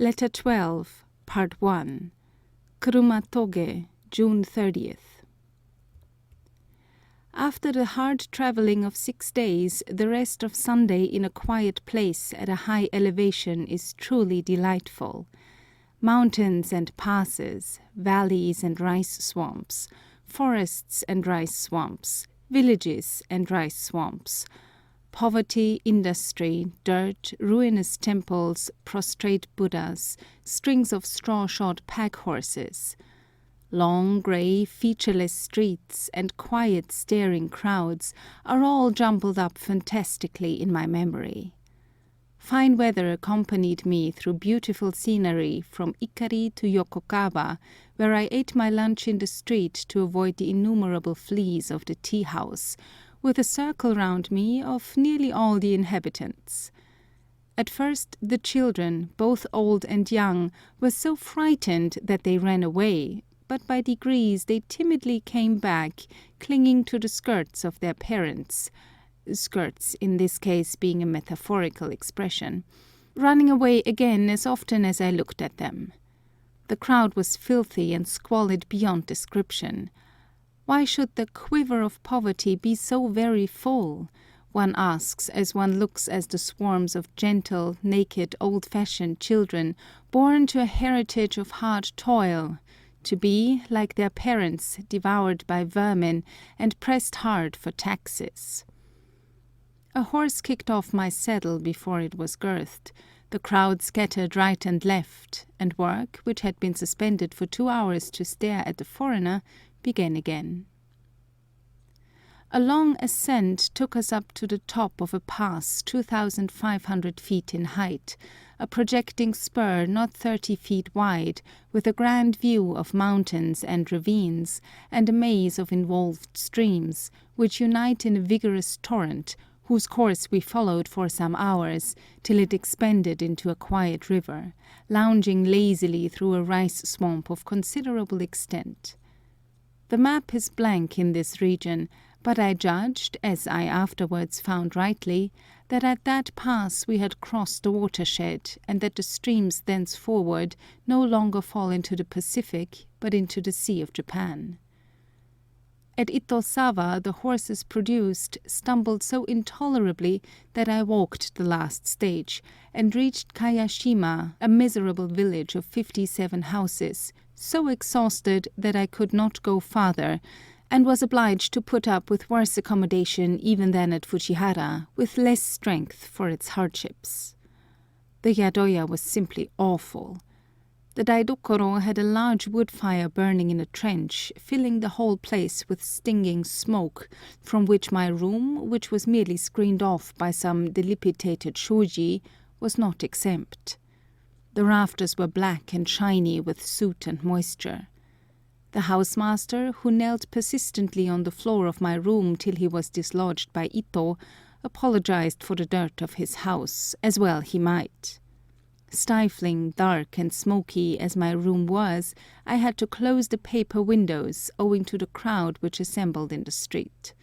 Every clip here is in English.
Letter 12, Part 1. Kurumatoge, June 30th. After the hard traveling of 6 days, the rest of Sunday in a quiet place at a high elevation is truly delightful. Mountains and passes, valleys and rice swamps, forests and rice swamps, villages and rice swamps, poverty, industry, dirt, ruinous temples, prostrate Buddhas, strings of straw-shod pack horses. Long, grey, featureless streets and quiet, staring crowds are all jumbled up fantastically in my memory. Fine weather accompanied me through beautiful scenery from Ikari to Yokogawa, where I ate my lunch in the street to avoid the innumerable fleas of the tea-house, with a circle round me of nearly all the inhabitants. At first the children, both old and young, were so frightened that they ran away, but by degrees they timidly came back, clinging to the skirts of their parents, skirts in this case being a metaphorical expression, running away again as often as I looked at them. The crowd was filthy and squalid beyond description. Why should the quiver of poverty be so very full? One asks as one looks at the swarms of gentle, naked, old-fashioned children born to a heritage of hard toil, to be, like their parents, devoured by vermin and pressed hard for taxes. A horse kicked off my saddle before it was girthed. The crowd scattered right and left, and work, which had been suspended for 2 hours to stare at the foreigner, began again. A long ascent took us up to the top of a pass 2,500 feet in height, a projecting spur not 30 feet wide, with a grand view of mountains and ravines, and a maze of involved streams, which unite in a vigorous torrent, whose course we followed for some hours, till it expanded into a quiet river, lounging lazily through a rice swamp of considerable extent. The map is blank in this region, but I judged, as I afterwards found rightly, that at that pass we had crossed the watershed, and that the streams thenceforward no longer fall into the Pacific, but into the Sea of Japan. At Itosawa the horses produced stumbled so intolerably that I walked the last stage, and reached Kayashima, a miserable village of 57 houses, so exhausted that I could not go farther, and was obliged to put up with worse accommodation even than at Fujihara, with less strength for its hardships. The yadoya was simply awful. The daidokoro had a large wood fire burning in a trench, filling the whole place with stinging smoke, from which my room, which was merely screened off by some dilapidated shoji, was not exempt. The rafters were black and shiny with soot and moisture. The housemaster, who knelt persistently on the floor of my room till he was dislodged by Ito, apologized for the dirt of his house, as well he might. Stifling, dark, and smoky as my room was, I had to close the paper windows, owing to the crowd which assembled in the street.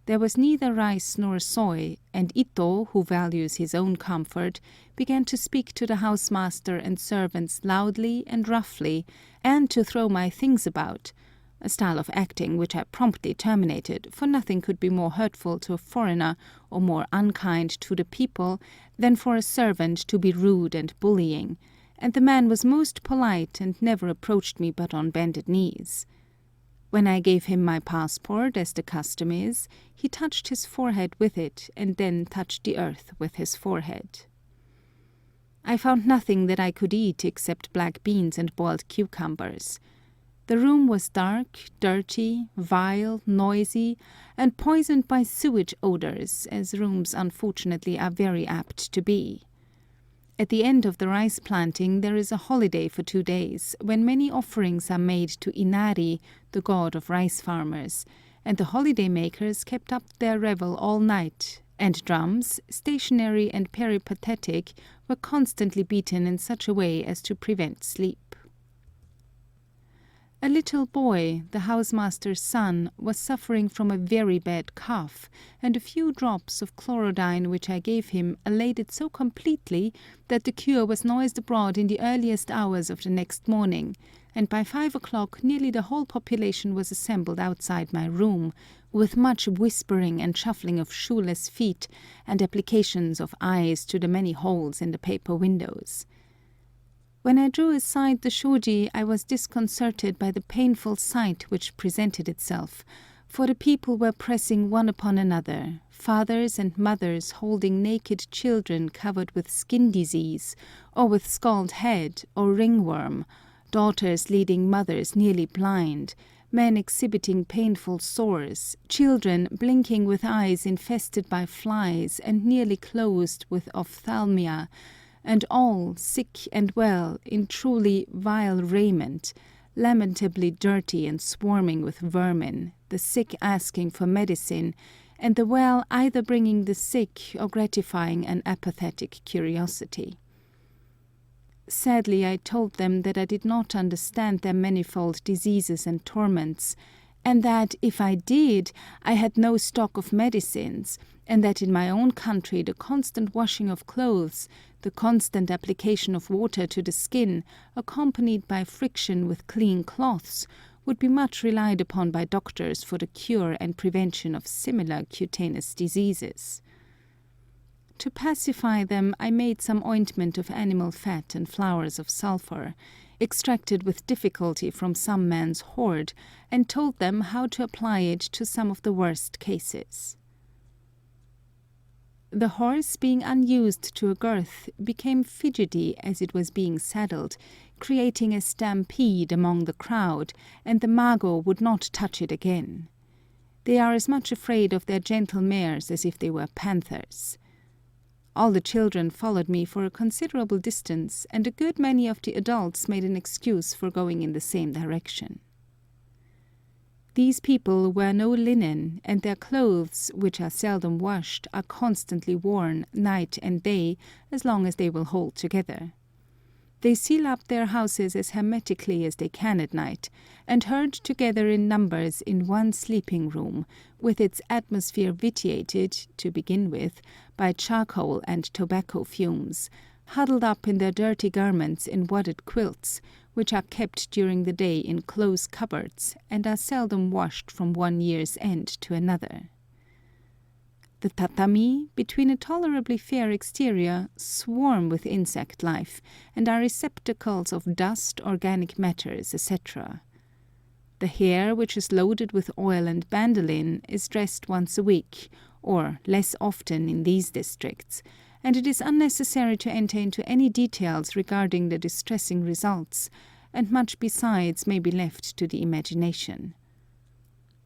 There was neither rice nor soy, and Ito, who values his own comfort, began to speak to the housemaster and servants loudly and roughly, and to throw my things about, a style of acting which I promptly terminated, for nothing could be more hurtful to a foreigner or more unkind to the people than for a servant to be rude and bullying, and the man was most polite and never approached me but on bended knees. When I gave him my passport, as the custom is, he touched his forehead with it and then touched the earth with his forehead. I found nothing that I could eat except black beans and boiled cucumbers. The room was dark, dirty, vile, noisy, and poisoned by sewage odors, as rooms unfortunately are very apt to be. At the end of the rice planting there is a holiday for 2 days, when many offerings are made to Inari, the god of rice farmers, and the holiday makers kept up their revel all night, and drums, stationary and peripatetic, were constantly beaten in such a way as to prevent sleep. A little boy, the housemaster's son, was suffering from a very bad cough, and a few drops of chlorodyne which I gave him allayed it so completely that the cure was noised abroad in the earliest hours of the next morning, and by 5 o'clock nearly the whole population was assembled outside my room, with much whispering and shuffling of shoeless feet, and applications of eyes to the many holes in the paper windows. When I drew aside the shoji, I was disconcerted by the painful sight which presented itself, for the people were pressing one upon another, fathers and mothers holding naked children covered with skin disease, or with scald head or ringworm, daughters leading mothers nearly blind, men exhibiting painful sores, children blinking with eyes infested by flies and nearly closed with ophthalmia, and all, sick and well, in truly vile raiment, lamentably dirty and swarming with vermin, the sick asking for medicine, and the well either bringing the sick or gratifying an apathetic curiosity. Sadly, I told them that I did not understand their manifold diseases and torments, and that if I did, I had no stock of medicines, and that in my own country the constant washing of clothes, the constant application of water to the skin, accompanied by friction with clean cloths, would be much relied upon by doctors for the cure and prevention of similar cutaneous diseases. To pacify them, I made some ointment of animal fat and flowers of sulphur, extracted with difficulty from some man's hoard, and told them how to apply it to some of the worst cases. The horse, being unused to a girth, became fidgety as it was being saddled, creating a stampede among the crowd, and the mago would not touch it again. They are as much afraid of their gentle mares as if they were panthers. All the children followed me for a considerable distance, and a good many of the adults made an excuse for going in the same direction. These people wear no linen, and their clothes, which are seldom washed, are constantly worn, night and day, as long as they will hold together. They seal up their houses as hermetically as they can at night, and herd together in numbers in one sleeping room, with its atmosphere vitiated, to begin with, by charcoal and tobacco fumes, huddled up in their dirty garments in wadded quilts, which are kept during the day in close cupboards, and are seldom washed from one year's end to another. The tatami, between a tolerably fair exterior, swarm with insect life, and are receptacles of dust, organic matters, etc. The hair, which is loaded with oil and bandoline, is dressed once a week, or less often in these districts, and it is unnecessary to enter into any details regarding the distressing results, and much besides may be left to the imagination.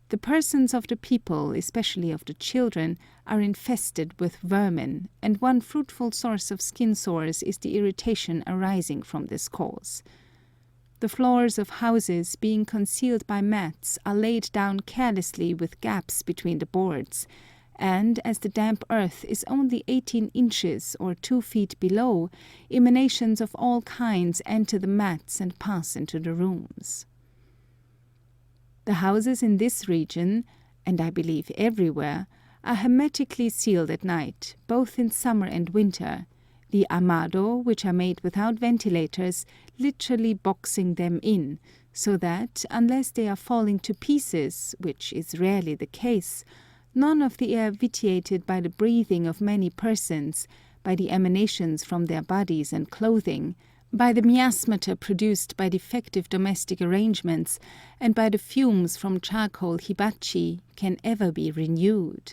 The persons of the people, especially of the children, are infested with vermin, and one fruitful source of skin sores is the irritation arising from this cause. The floors of houses, being concealed by mats, are laid down carelessly with gaps between the boards, and as the damp earth is only 18 inches or 2 feet below, emanations of all kinds enter the mats and pass into the rooms. The houses in this region, and I believe everywhere, are hermetically sealed at night, both in summer and winter, the amado, which are made without ventilators, literally boxing them in, so that, unless they are falling to pieces, which is rarely the case, none of the air vitiated by the breathing of many persons, by the emanations from their bodies and clothing, by the miasmata produced by defective domestic arrangements, and by the fumes from charcoal hibachi, can ever be renewed.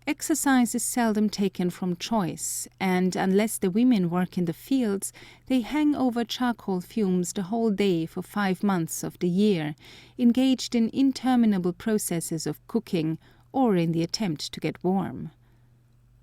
Exercise is seldom taken from choice, and unless the women work in the fields, they hang over charcoal fumes the whole day for 5 months of the year, engaged in interminable processes of cooking, or in the attempt to get warm.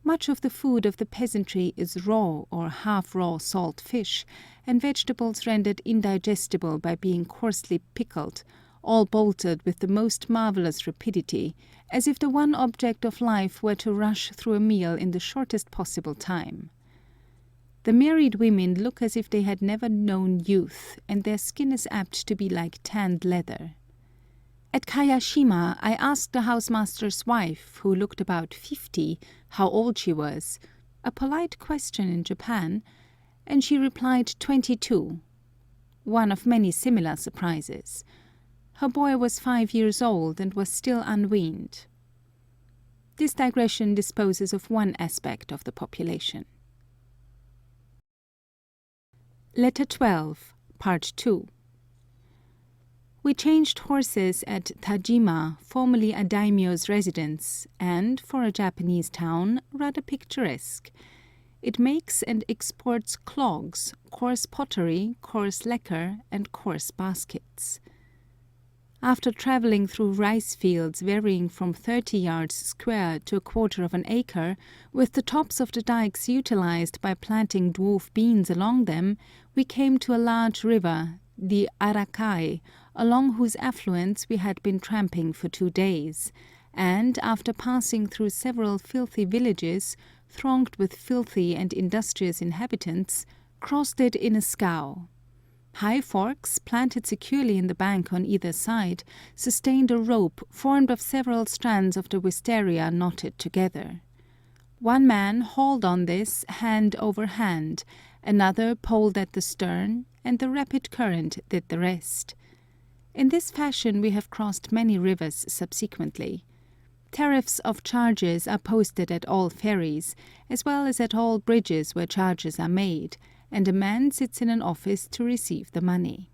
Much of the food of the peasantry is raw or half-raw salt fish, and vegetables rendered indigestible by being coarsely pickled, all bolted with the most marvellous rapidity, as if the one object of life were to rush through a meal in the shortest possible time. The married women look as if they had never known youth, and their skin is apt to be like tanned leather. At Kayashima, I asked the housemaster's wife, who looked about 50, how old she was, a polite question in Japan, and she replied 22. One of many similar surprises. Her boy was 5 years old and was still unweaned. This digression disposes of one aspect of the population. Letter 12, Part 2. We changed horses at Tajima, formerly a daimyo's residence, and, for a Japanese town, rather picturesque. It makes and exports clogs, coarse pottery, coarse lacquer, and coarse baskets. After traveling through rice fields varying from 30 yards square to a quarter of an acre, with the tops of the dikes utilized by planting dwarf beans along them, we came to a large river, the Arakai, along whose affluents we had been tramping for 2 days, and, after passing through several filthy villages, thronged with filthy and industrious inhabitants, crossed it in a scow. High forks, planted securely in the bank on either side, sustained a rope formed of several strands of the wisteria knotted together. One man hauled on this hand over hand, another poled at the stern, and the rapid current did the rest. In this fashion we have crossed many rivers subsequently. Tariffs of charges are posted at all ferries, as well as at all bridges where charges are made, and a man sits in an office to receive the money.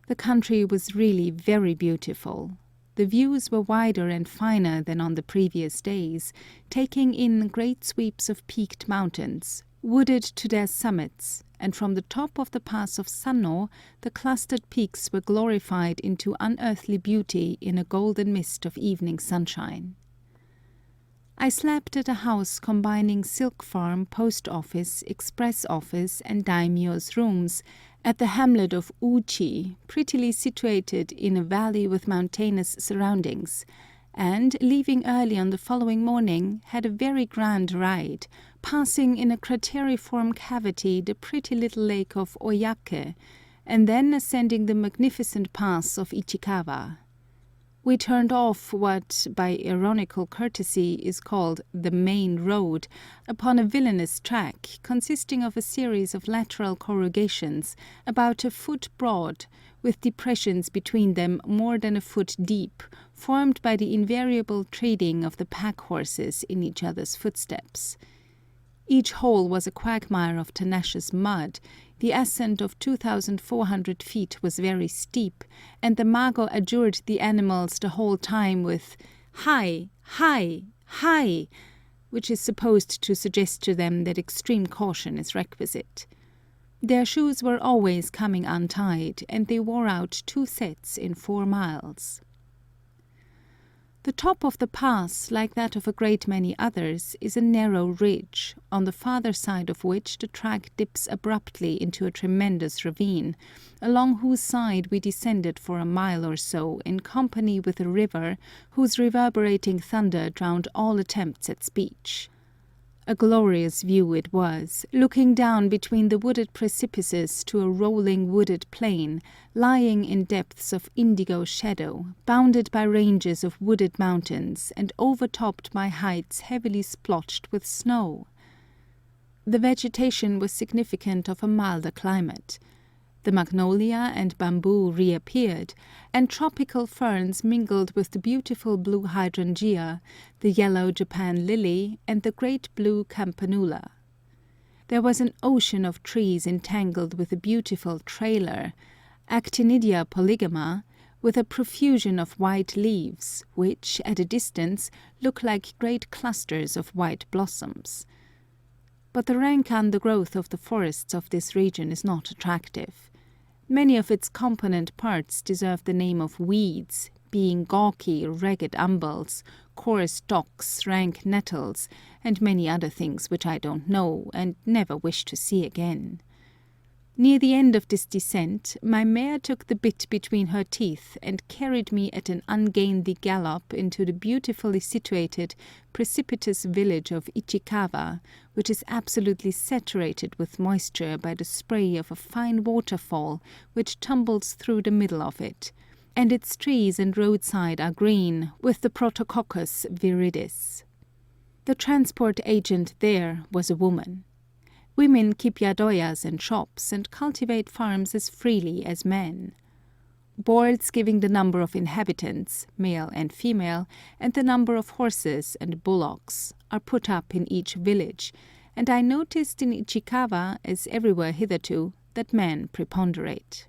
The country was really very beautiful. The views were wider and finer than on the previous days, taking in great sweeps of peaked mountains, wooded to their summits, and from the top of the pass of Sanno the clustered peaks were glorified into unearthly beauty in a golden mist of evening sunshine. I slept at a house combining silk farm, post office, express office, and daimyo's rooms, at the hamlet of Uchi, prettily situated in a valley with mountainous surroundings, and, leaving early on the following morning, had a very grand ride, passing in a crateriform cavity the pretty little lake of Oyake, and then ascending the magnificent pass of Ichikawa. We turned off what, by ironical courtesy, is called the main road, upon a villainous track, consisting of a series of lateral corrugations, about a foot broad, with depressions between them more than a foot deep, formed by the invariable treading of the pack-horses in each other's footsteps. Each hole was a quagmire of tenacious mud, the ascent of 2,400 feet was very steep, and the mago adjured the animals the whole time with "Hai, hai, hai," which is supposed to suggest to them that extreme caution is requisite. Their shoes were always coming untied, and they wore out 2 sets in 4 miles. The top of the pass, like that of a great many others, is a narrow ridge, on the farther side of which the track dips abruptly into a tremendous ravine, along whose side we descended for a mile or so in company with a river whose reverberating thunder drowned all attempts at speech. A glorious view it was, looking down between the wooded precipices to a rolling wooded plain, lying in depths of indigo shadow, bounded by ranges of wooded mountains, and overtopped by heights heavily splotched with snow. The vegetation was significant of a milder climate. The magnolia and bamboo reappeared, and tropical ferns mingled with the beautiful blue hydrangea, the yellow Japan lily, and the great blue campanula. There was an ocean of trees entangled with a beautiful trailer, Actinidia polygama, with a profusion of white leaves, which, at a distance, look like great clusters of white blossoms. But the rank undergrowth of the forests of this region is not attractive. Many of its component parts deserve the name of weeds, being gawky, ragged umbels, coarse docks, rank nettles, and many other things which I don't know, and never wish to see again. Near the end of this descent, my mare took the bit between her teeth and carried me at an ungainly gallop into the beautifully situated, precipitous village of Ichikawa, which is absolutely saturated with moisture by the spray of a fine waterfall which tumbles through the middle of it, and its trees and roadside are green with the Protococcus viridis. The transport agent there was a woman. Women keep yadoyas and shops and cultivate farms as freely as men. Boards giving the number of inhabitants, male and female, and the number of horses and bullocks are put up in each village, and I noticed in Ichikawa, as everywhere hitherto, that men preponderate.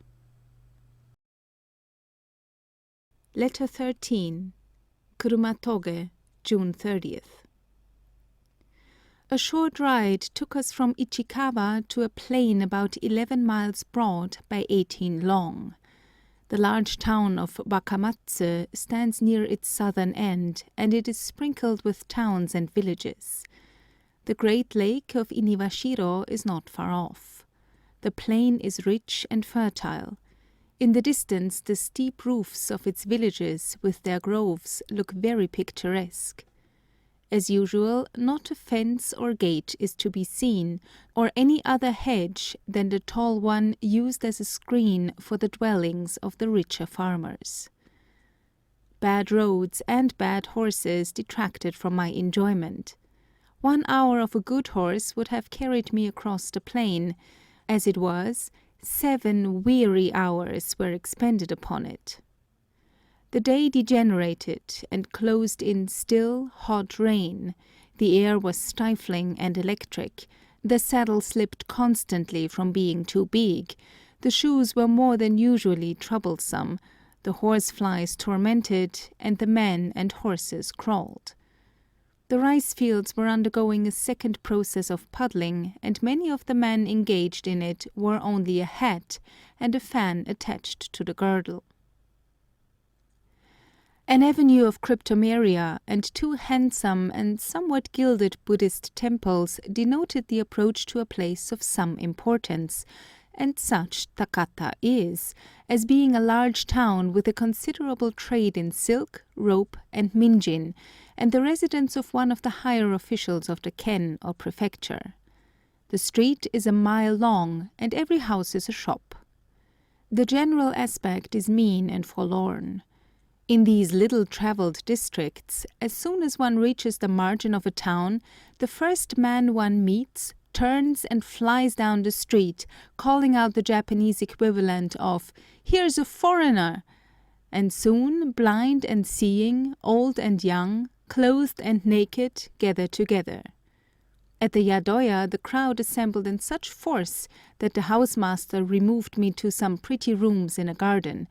Letter 13. Kurumatoge, June 30th. A short ride took us from Ichikawa to a plain about 11 miles broad by 18 long. The large town of Wakamatsu stands near its southern end, and it is sprinkled with towns and villages. The great lake of Iniwashiro is not far off. The plain is rich and fertile. In the distance the steep roofs of its villages with their groves look very picturesque. As usual, not a fence or gate is to be seen, or any other hedge than the tall one used as a screen for the dwellings of the richer farmers. Bad roads and bad horses detracted from my enjoyment. 1 hour of a good horse would have carried me across the plain. As it was, 7 weary hours were expended upon it. The day degenerated and closed in still, hot rain. The air was stifling and electric. The saddle slipped constantly from being too big. The shoes were more than usually troublesome. The horseflies tormented, and the men and horses crawled. The rice fields were undergoing a second process of puddling, and many of the men engaged in it wore only a hat and a fan attached to the girdle. An avenue of cryptomeria and 2 handsome and somewhat gilded Buddhist temples denoted the approach to a place of some importance, and such Takata is, as being a large town with a considerable trade in silk, rope, and minjin, and the residence of one of the higher officials of the ken or prefecture. The street is a mile long, and every house is a shop. The general aspect is mean and forlorn. In these little travelled districts, as soon as one reaches the margin of a town, the first man one meets turns and flies down the street, calling out the Japanese equivalent of "Here's a foreigner!" And soon, blind and seeing, old and young, clothed and naked, gather together. At the yadoya the crowd assembled in such force that the housemaster removed me to some pretty rooms in a garden.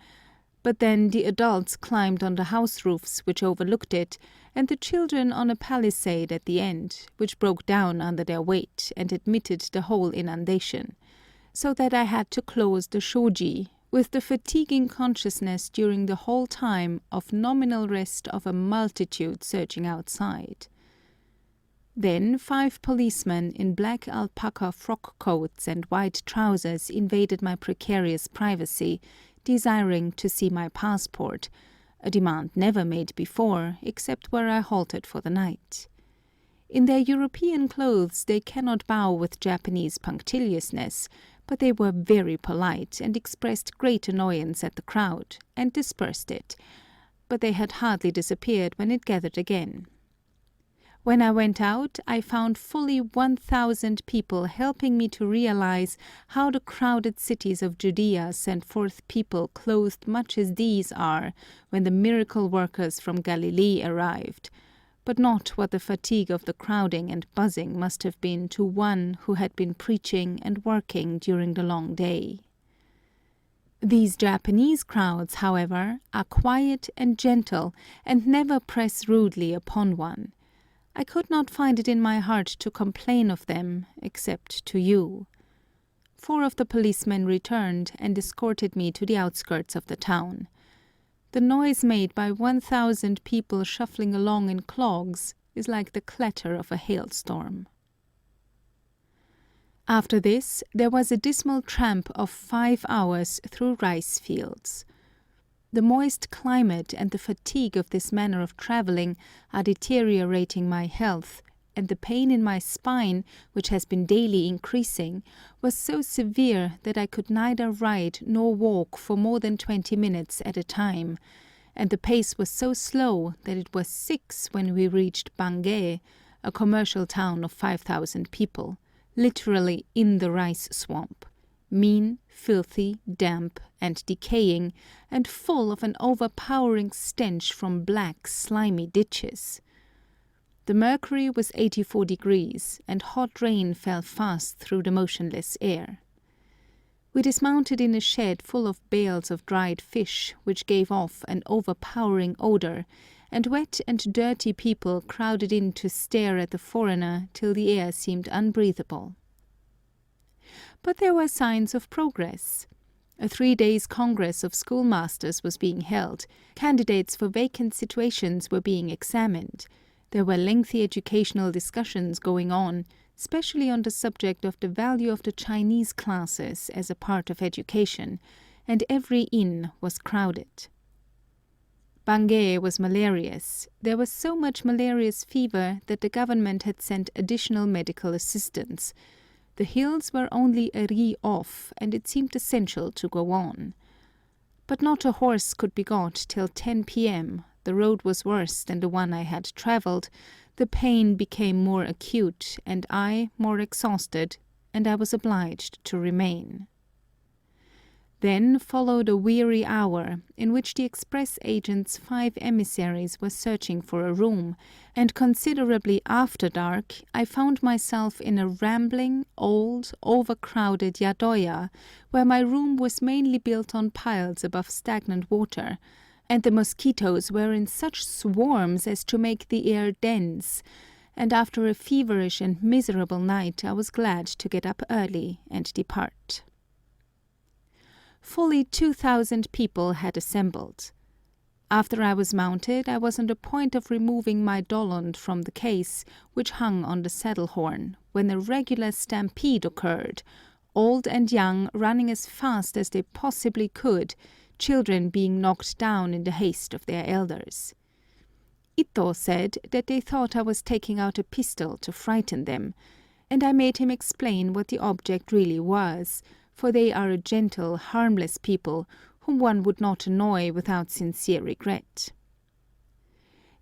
But then the adults climbed on the house roofs which overlooked it, and the children on a palisade at the end, which broke down under their weight and admitted the whole inundation, so that I had to close the shoji, with the fatiguing consciousness during the whole time of nominal rest of a multitude surging outside. Then 5 policemen in black alpaca frock coats and white trousers invaded my precarious privacy, desiring to see my passport, a demand never made before, except where I halted for the night. In their European clothes they cannot bow with Japanese punctiliousness, but they were very polite and expressed great annoyance at the crowd, and dispersed it, but they had hardly disappeared when it gathered again. When I went out, I found fully 1,000 people helping me to realize how the crowded cities of Judea send forth people clothed much as these are when the miracle workers from Galilee arrived, but not what the fatigue of the crowding and buzzing must have been to one who had been preaching and working during the long day. These Japanese crowds, however, are quiet and gentle and never press rudely upon one. I could not find it in my heart to complain of them, except to you. 4 of the policemen returned and escorted me to the outskirts of the town. The noise made by 1,000 people shuffling along in clogs is like the clatter of a hailstorm. After this, there was a dismal tramp of 5 hours through rice fields. The moist climate and the fatigue of this manner of travelling are deteriorating my health, and the pain in my spine, which has been daily increasing, was so severe that I could neither ride nor walk for more than 20 minutes at a time, and the pace was so slow that it was 6 when we reached Bangé, a commercial town of 5,000 people, literally in the rice swamp, mean, filthy, damp, and decaying, and full of an overpowering stench from black, slimy ditches. The mercury was 84 degrees, and hot rain fell fast through the motionless air. We dismounted in a shed full of bales of dried fish, which gave off an overpowering odor, and wet and dirty people crowded in to stare at the foreigner till the air seemed unbreathable. But there were signs of progress. A 3 days' congress of schoolmasters was being held, candidates for vacant situations were being examined, there were lengthy educational discussions going on, especially on the subject of the value of the Chinese classes as a part of education, and every inn was crowded. Bangé was malarious. There was so much malarious fever that the government had sent additional medical assistance. The hills were only a ri off, and it seemed essential to go on. But not a horse could be got till 10 p.m. The road was worse than the one I had travelled, the pain became more acute, and I more exhausted, and I was obliged to remain. Then followed a weary hour, in which the express agent's 5 emissaries were searching for a room, and considerably after dark I found myself in a rambling, old, overcrowded yadoya, where my room was mainly built on piles above stagnant water, and the mosquitoes were in such swarms as to make the air dense, and after a feverish and miserable night I was glad to get up early and depart. Fully 2,000 people had assembled. After I was mounted, I was on the point of removing my dolond from the case, which hung on the saddle horn, when a regular stampede occurred, old and young running as fast as they possibly could, children being knocked down in the haste of their elders. Ito said that they thought I was taking out a pistol to frighten them, and I made him explain what the object really was, for they are a gentle, harmless people whom one would not annoy without sincere regret.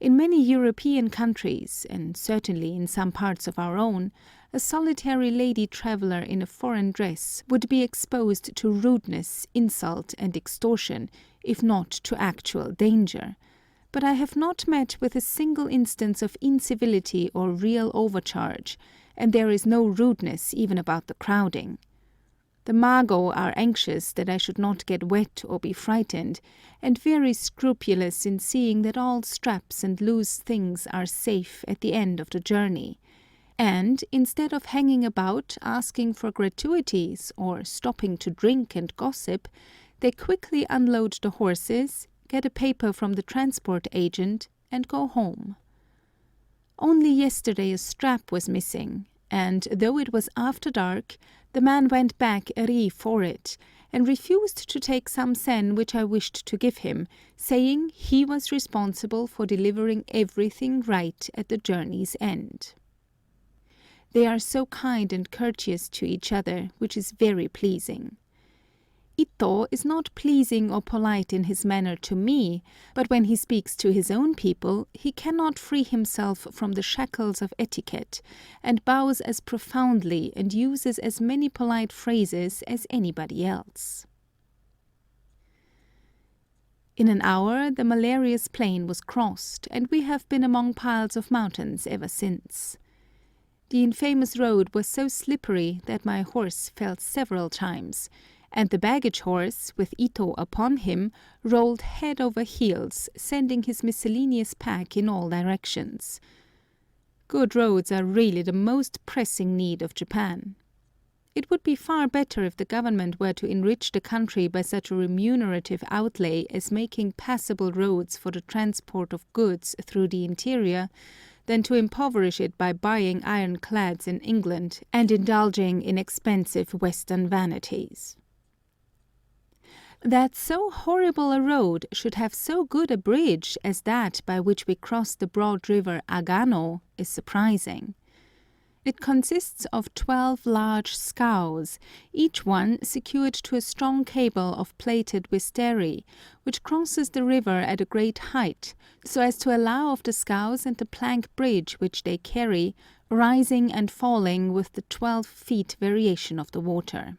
In many European countries, and certainly in some parts of our own, a solitary lady traveller in a foreign dress would be exposed to rudeness, insult, and extortion, if not to actual danger. But I have not met with a single instance of incivility or real overcharge, and there is no rudeness even about the crowding. The Mago are anxious that I should not get wet or be frightened, and very scrupulous in seeing that all straps and loose things are safe at the end of the journey, and, instead of hanging about asking for gratuities or stopping to drink and gossip, they quickly unload the horses, get a paper from the transport agent, and go home. Only yesterday a strap was missing, and though it was after dark, the man went back a ri for it, and refused to take some sen which I wished to give him, saying he was responsible for delivering everything right at the journey's end. They are so kind and courteous to each other, which is very pleasing. Ito is not pleasing or polite in his manner to me, but when he speaks to his own people, he cannot free himself from the shackles of etiquette, and bows as profoundly and uses as many polite phrases as anybody else. In an hour the malarious plain was crossed, and we have been among piles of mountains ever since. The infamous road was so slippery that my horse fell several times, and the baggage horse, with Ito upon him, rolled head over heels, sending his miscellaneous pack in all directions. Good roads are really the most pressing need of Japan. It would be far better if the government were to enrich the country by such a remunerative outlay as making passable roads for the transport of goods through the interior, than to impoverish it by buying ironclads in England and indulging in expensive Western vanities. That so horrible a road should have so good a bridge as that by which we crossed the broad river Agano is surprising. It consists of 12 large scows, each one secured to a strong cable of plaited wisteria, which crosses the river at a great height, so as to allow of the scows and the plank bridge which they carry, rising and falling with the 12 feet variation of the water.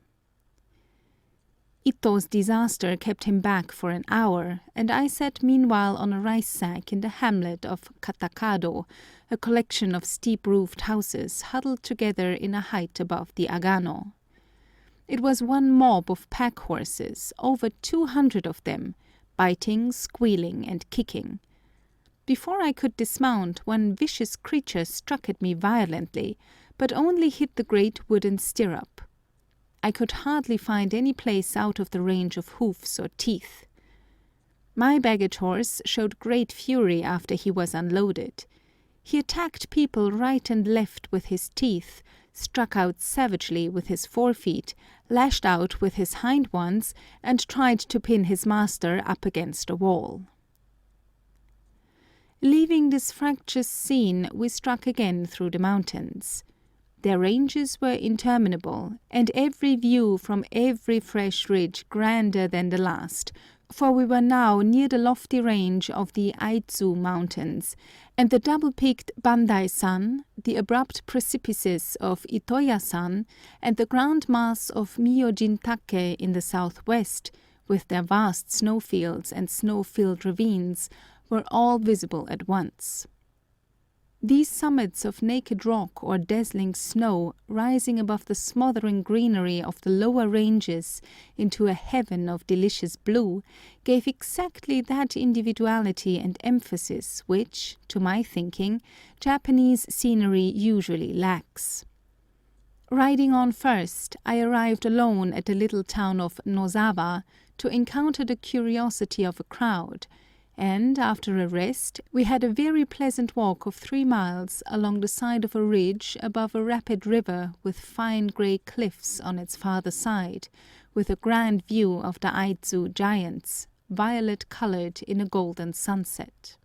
Ito's disaster kept him back for an hour, and I sat meanwhile on a rice sack in the hamlet of Katakado, a collection of steep-roofed houses huddled together in a height above the Agano. It was one mob of pack-horses, over 200 of them, biting, squealing, and kicking. Before I could dismount, one vicious creature struck at me violently, but only hit the great wooden stirrup. I could hardly find any place out of the range of hoofs or teeth. My baggage horse showed great fury after he was unloaded. He attacked people right and left with his teeth, struck out savagely with his forefeet, lashed out with his hind ones, and tried to pin his master up against a wall. Leaving this fractious scene, we struck again through the mountains. Their ranges were interminable, and every view from every fresh ridge grander than the last, for we were now near the lofty range of the Aitsu Mountains, and the double-peaked Bandai-san, the abrupt precipices of Itoya-san, and the grand mass of Miyojintake in the southwest, with their vast snowfields and snow-filled ravines, were all visible at once. These summits of naked rock or dazzling snow, rising above the smothering greenery of the lower ranges into a heaven of delicious blue, gave exactly that individuality and emphasis which, to my thinking, Japanese scenery usually lacks. Riding on first, I arrived alone at the little town of Nozawa to encounter the curiosity of a crowd, and, after a rest, we had a very pleasant walk of 3 miles along the side of a ridge above a rapid river with fine grey cliffs on its farther side, with a grand view of the Aitsu giants, violet-coloured in a golden sunset.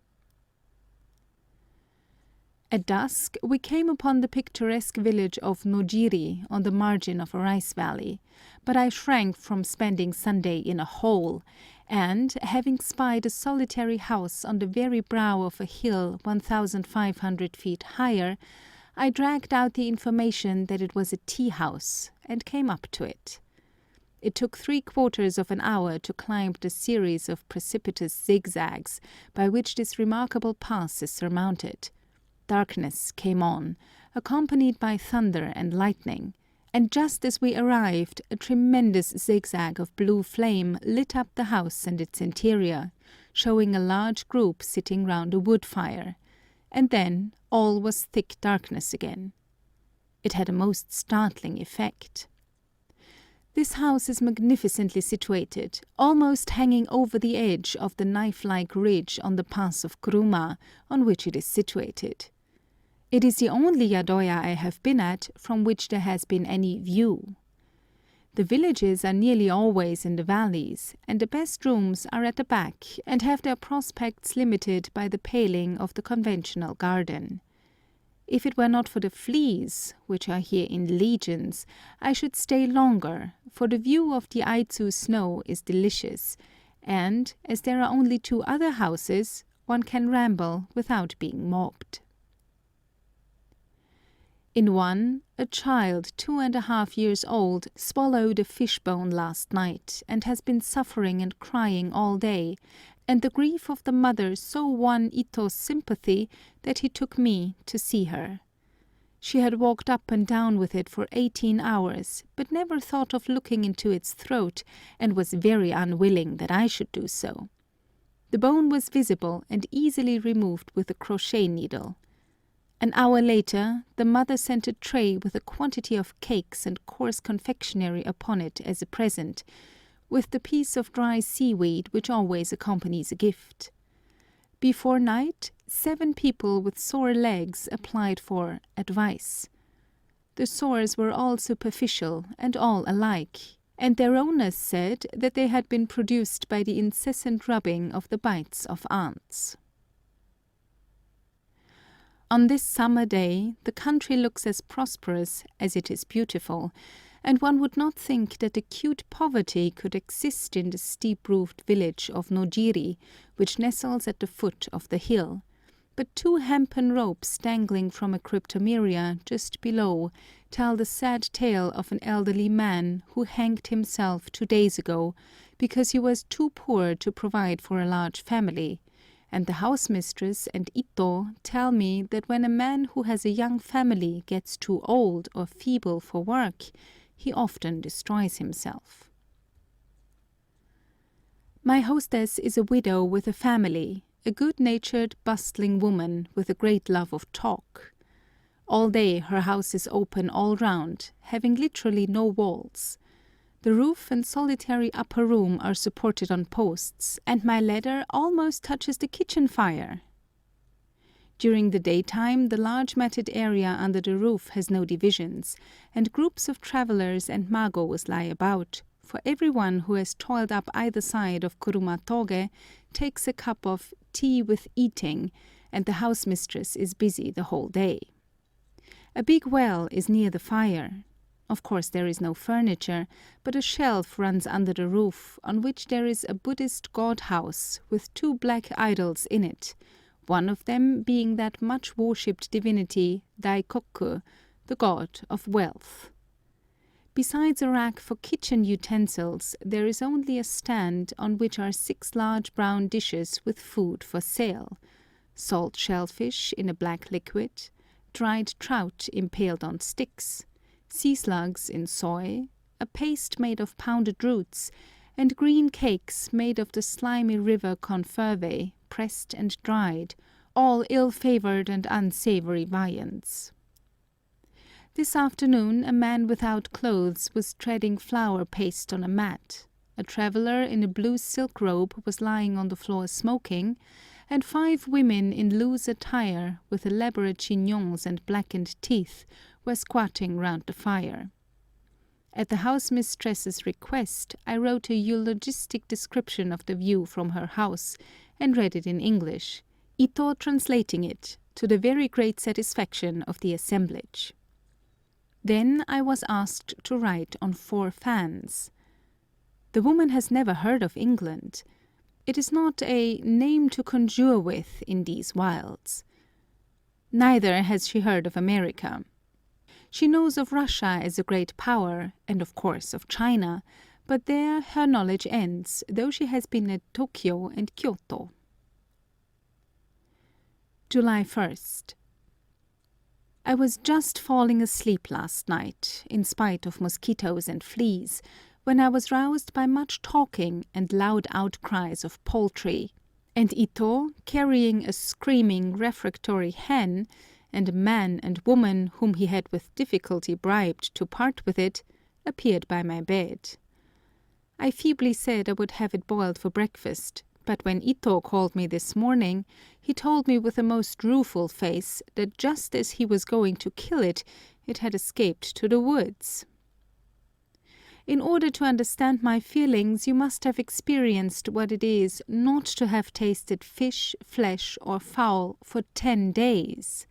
At dusk we came upon the picturesque village of Nojiri on the margin of a rice valley, but I shrank from spending Sunday in a hole, and, having spied a solitary house on the very brow of a hill 1,500 feet higher, I dragged out the information that it was a tea-house, and came up to it. It took 3/4 of an hour to climb the series of precipitous zigzags by which this remarkable pass is surmounted. Darkness came on, accompanied by thunder and lightning, and just as we arrived, a tremendous zigzag of blue flame lit up the house and its interior, showing a large group sitting round a wood fire, and then all was thick darkness again. It had a most startling effect. This house is magnificently situated, almost hanging over the edge of the knife-like ridge on the pass of Kuruma, on which it is situated. It is the only yadoya I have been at from which there has been any view. The villages are nearly always in the valleys, and the best rooms are at the back and have their prospects limited by the paling of the conventional garden. If it were not for the fleas, which are here in legions, I should stay longer, for the view of the Aitsu snow is delicious, and, as there are only 2 other houses, one can ramble without being mobbed. In one, a child 2½ years old swallowed a fishbone last night, and has been suffering and crying all day, and the grief of the mother so won Ito's sympathy that he took me to see her. She had walked up and down with it for 18 hours, but never thought of looking into its throat, and was very unwilling that I should do so. The bone was visible and easily removed with a crochet needle. An hour later, the mother sent a tray with a quantity of cakes and coarse confectionery upon it as a present, with the piece of dry seaweed which always accompanies a gift. Before night, 7 people with sore legs applied for advice. The sores were all superficial and all alike, and their owners said that they had been produced by the incessant rubbing of the bites of ants. On this summer day, the country looks as prosperous as it is beautiful, and one would not think that acute poverty could exist in the steep-roofed village of Nojiri, which nestles at the foot of the hill. But 2 hempen ropes dangling from a cryptomeria just below tell the sad tale of an elderly man who hanged himself 2 days ago because he was too poor to provide for a large family, and the housemistress and Ito tell me that when a man who has a young family gets too old or feeble for work, he often destroys himself. My hostess is a widow with a family, a good-natured, bustling woman with a great love of talk. All day her house is open all round, having literally no walls. The roof and solitary upper room are supported on posts, and my ladder almost touches the kitchen fire. During the daytime, the large matted area under the roof has no divisions, and groups of travelers and magos lie about, for everyone who has toiled up either side of Kurumatoge takes a cup of tea with eating, and the housemistress is busy the whole day. A big well is near the fire. Of course there is no furniture, but a shelf runs under the roof, on which there is a Buddhist god house with 2 black idols in it, one of them being that much worshipped divinity Daikoku, the god of wealth. Besides a rack for kitchen utensils, there is only a stand on which are 6 large brown dishes with food for sale: salt shellfish in a black liquid, dried trout impaled on sticks, sea slugs in soy, a paste made of pounded roots, and green cakes made of the slimy river confervae, pressed and dried, all ill-favoured and unsavoury viands. This afternoon a man without clothes was treading flour paste on a mat, a traveller in a blue silk robe was lying on the floor smoking, and 5 women in loose attire, with elaborate chignons and blackened teeth, were squatting round the fire. At the housemistress's request, I wrote a eulogistic description of the view from her house, and read it in English, Ito translating it, to the very great satisfaction of the assemblage. Then I was asked to write on 4 fans. The woman has never heard of England. It is not a name to conjure with in these wilds. Neither has she heard of America. She knows of Russia as a great power, and of course of China, but there her knowledge ends, though she has been at Tokyo and Kyoto. July 1st. I was just falling asleep last night, in spite of mosquitoes and fleas, when I was roused by much talking and loud outcries of poultry, and Ito, carrying a screaming refractory hen, and a man and woman whom he had with difficulty bribed to part with it, appeared by my bed. I feebly said I would have it boiled for breakfast, but when Ito called me this morning, he told me with a most rueful face that just as he was going to kill it, it had escaped to the woods. In order to understand my feelings, you must have experienced what it is not to have tasted fish, flesh, or fowl for 10 days.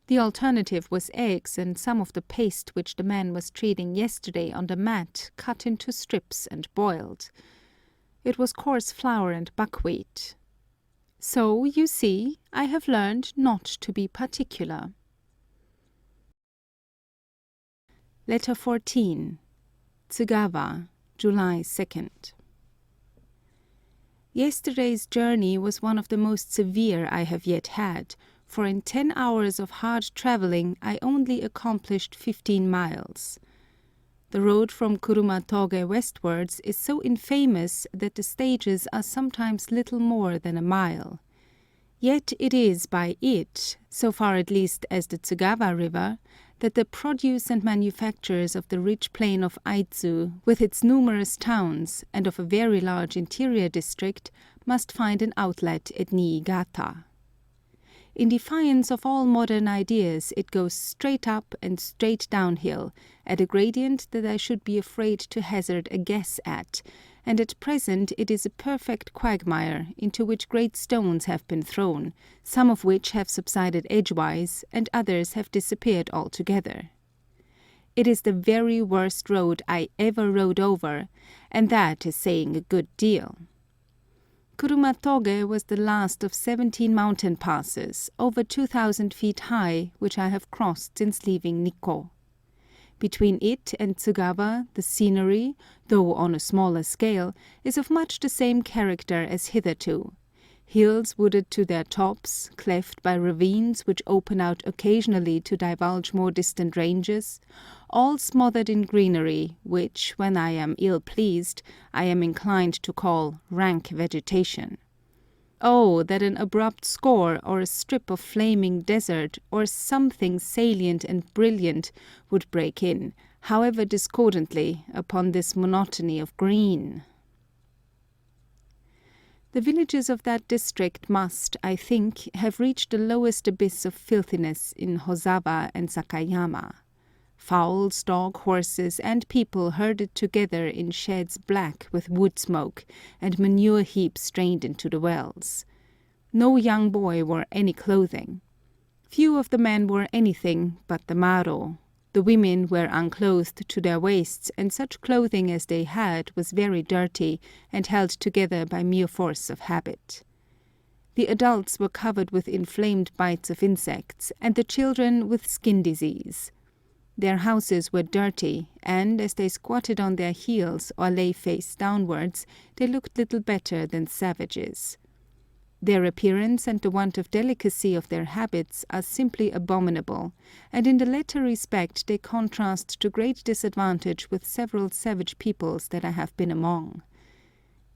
The alternative was eggs and some of the paste which the man was treating yesterday on the mat, cut into strips and boiled. It was coarse flour and buckwheat. So, you see, I have learned not to be particular. Letter 14. Tsugawa, July 2nd. Yesterday's journey was one of the most severe I have yet had, for in 10 hours of hard travelling I only accomplished 15 miles. The road from Kurumatoge westwards is so infamous that the stages are sometimes little more than a mile. Yet it is by it, so far at least as the Tsugawa River, that the produce and manufactures of the rich plain of Aizu, with its numerous towns, and of a very large interior district, must find an outlet at Niigata. In defiance of all modern ideas, it goes straight up and straight downhill, at a gradient that I should be afraid to hazard a guess at, and at present it is a perfect quagmire, into which great stones have been thrown, some of which have subsided edgewise, and others have disappeared altogether. It is the very worst road I ever rode over, and that is saying a good deal. Kurumatoge was the last of 17 mountain passes, over 2,000 feet high, which I have crossed since leaving Nikko. Between it and Tsugawa, the scenery, though on a smaller scale, is of much the same character as hitherto. Hills wooded to their tops, cleft by ravines which open out occasionally to divulge more distant ranges, all smothered in greenery, which, when I am ill-pleased, I am inclined to call rank vegetation. Oh, that an abrupt score or a strip of flaming desert or something salient and brilliant would break in, however discordantly, upon this monotony of green! The villages of that district must, I think, have reached the lowest abyss of filthiness in Hozawa and Sakayama. Fowls, dogs, horses, and people herded together in sheds black with wood smoke, and manure heaps drained into the wells. No young boy wore any clothing. Few of the men wore anything but the maro. The women were unclothed to their waists, and such clothing as they had was very dirty and held together by mere force of habit. The adults were covered with inflamed bites of insects, and the children with skin disease. Their houses were dirty, and as they squatted on their heels or lay face downwards, they looked little better than savages. Their appearance and the want of delicacy of their habits are simply abominable, and in the latter respect they contrast to great disadvantage with several savage peoples that I have been among.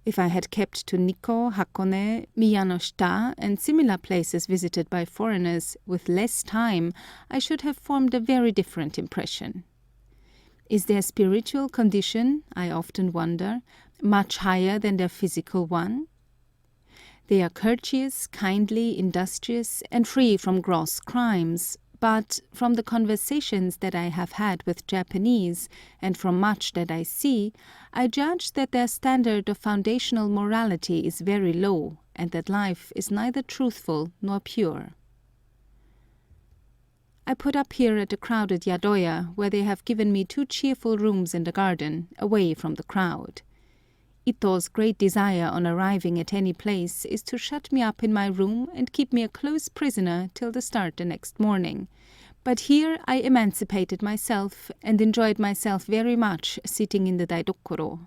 If I had kept to Nikko, Hakone, Miyanoshita, and similar places visited by foreigners with less time, I should have formed a very different impression. Is their spiritual condition, I often wonder, much higher than their physical one? They are courteous, kindly, industrious, and free from gross crimes, but from the conversations that I have had with Japanese, and from much that I see, I judge that their standard of foundational morality is very low, and that life is neither truthful nor pure. I put up here at a crowded yadoya, where they have given me 2 cheerful rooms in the garden, away from the crowd. Ito's great desire on arriving at any place is to shut me up in my room and keep me a close prisoner till the start the next morning, but here I emancipated myself and enjoyed myself very much sitting in the daidokoro.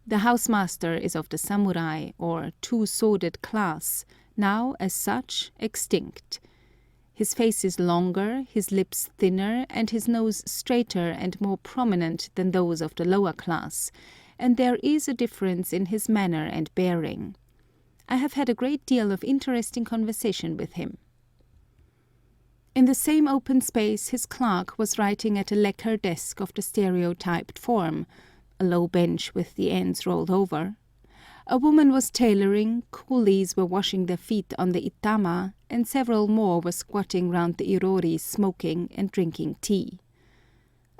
The housemaster is of the samurai, or 2-sworded class, now, as such, extinct. His face is longer, his lips thinner, and his nose straighter and more prominent than those of the lower class, and there is a difference in his manner and bearing. I have had a great deal of interesting conversation with him. In the same open space his clerk was writing at a lacquer desk of the stereotyped form, a low bench with the ends rolled over. A woman was tailoring, coolies were washing their feet on the itama, and several more were squatting round the irori smoking and drinking tea.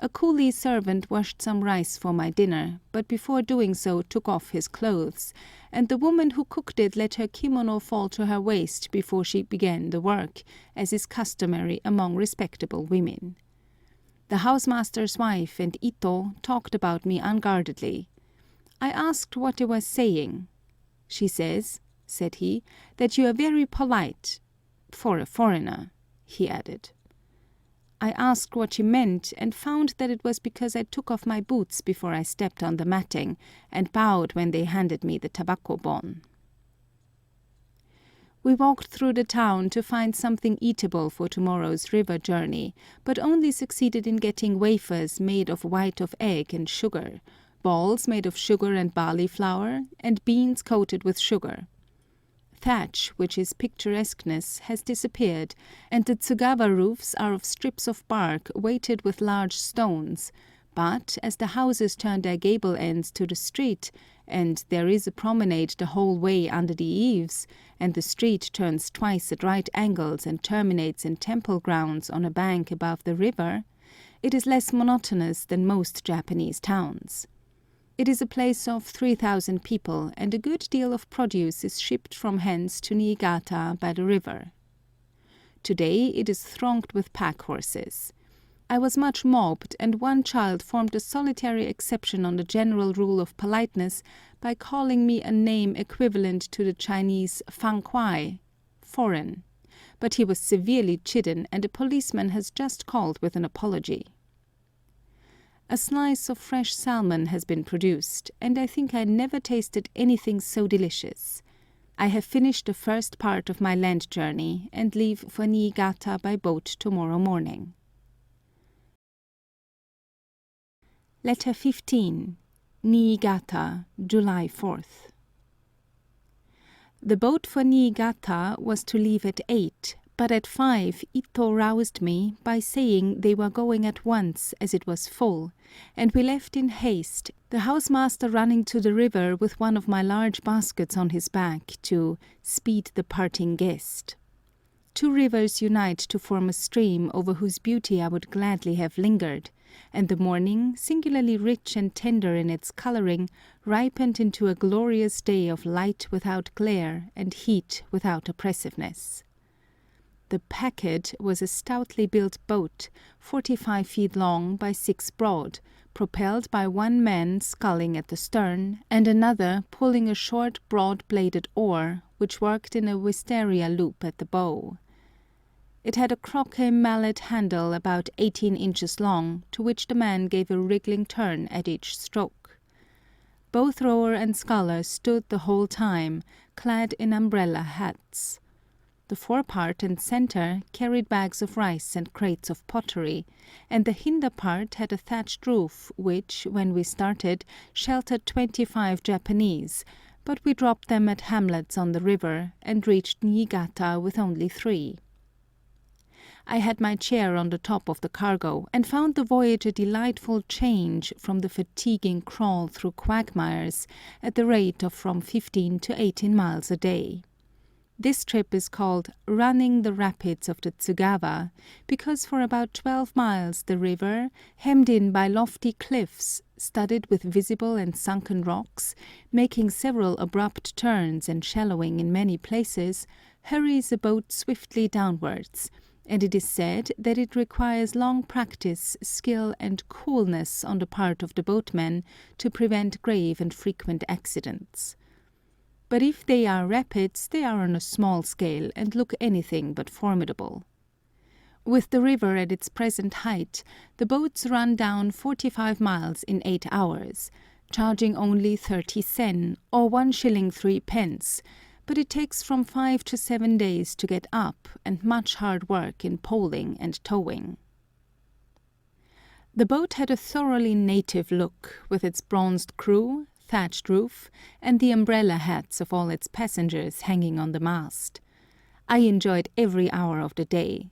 A coolie servant washed some rice for my dinner, but before doing so took off his clothes, and the woman who cooked it let her kimono fall to her waist before she began the work, as is customary among respectable women. The housemaster's wife and Ito talked about me unguardedly. I asked what they were saying. "She says," said he, "that you are very polite for a foreigner," he added. I asked what she meant, and found that it was because I took off my boots before I stepped on the matting, and bowed when they handed me the tobacco bon. We walked through the town to find something eatable for tomorrow's river journey, but only succeeded in getting wafers made of white of egg and sugar, balls made of sugar and barley flour, and beans coated with sugar. Thatch, which is picturesqueness, has disappeared, and the Tsugawa roofs are of strips of bark weighted with large stones, But as the houses turn their gable ends to the street, and there is a promenade the whole way under the eaves, and the street turns twice at right angles and terminates in temple grounds on a bank above the river, it is less monotonous than most Japanese towns. It is a place of 3,000 people, and a good deal of produce is shipped from hence to Niigata by the river. Today it is thronged with pack horses. I was much mobbed, and one child formed a solitary exception on the general rule of politeness by calling me a name equivalent to the Chinese fang kuai, foreign, but he was severely chidden, and a policeman has just called with an apology. A slice of fresh salmon has been produced, and I think I never tasted anything so delicious. I have finished the first part of my land journey, and leave for Niigata by boat tomorrow morning. Letter 15. Niigata, July 4th. The boat for Niigata was to leave at 8, but at 5 Ito roused me by saying they were going at once as it was full, and we left in haste, the housemaster running to the river with one of my large baskets on his back to speed the parting guest. 2 rivers unite to form a stream over whose beauty I would gladly have lingered, and the morning, singularly rich and tender in its colouring, ripened into a glorious day of light without glare and heat without oppressiveness. The packet was a stoutly built boat, 45 feet long by 6 broad, propelled by one man sculling at the stern, and another pulling a short broad-bladed oar, which worked in a wisteria loop at the bow. It had a croquet mallet handle about 18 inches long, to which the man gave a wriggling turn at each stroke. Both rower and sculler stood the whole time, clad in umbrella hats. The forepart and centre carried bags of rice and crates of pottery, and the hinder part had a thatched roof which, when we started, sheltered 25 Japanese, but we dropped them at hamlets on the river, and reached Niigata with only 3. I had my chair on the top of the cargo, and found the voyage a delightful change from the fatiguing crawl through quagmires at the rate of from 15 to 18 miles a day. This trip is called "running the rapids of the Tsugawa," because for about 12 miles the river, hemmed in by lofty cliffs, studded with visible and sunken rocks, making several abrupt turns and shallowing in many places, hurries a boat swiftly downwards, and it is said that it requires long practice, skill, and coolness on the part of the boatmen to prevent grave and frequent accidents. But if they are rapids, they are on a small scale and look anything but formidable. With the river at its present height, the boats run down 45 miles in 8 hours, charging only 30 sen, or 1 shilling 3 pence, but it takes from 5 to 7 days to get up, and much hard work in poling and towing. The boat had a thoroughly native look, with its bronzed crew, thatched roof, and the umbrella hats of all its passengers hanging on the mast. I enjoyed every hour of the day.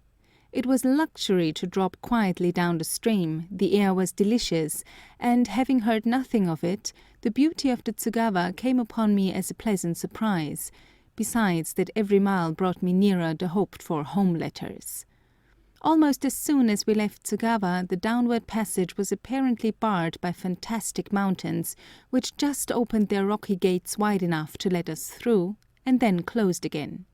It was luxury to drop quietly down the stream, the air was delicious, and, having heard nothing of it, the beauty of the Tsugawa came upon me as a pleasant surprise, besides that every mile brought me nearer the hoped-for home letters. Almost as soon as we left Tsugawa, the downward passage was apparently barred by fantastic mountains, which just opened their rocky gates wide enough to let us through, and then closed again.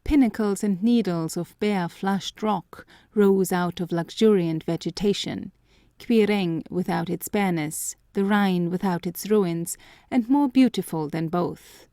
Pinnacles and needles of bare flushed rock rose out of luxuriant vegetation, Quireng without its bareness, the Rhine without its ruins, and more beautiful than both.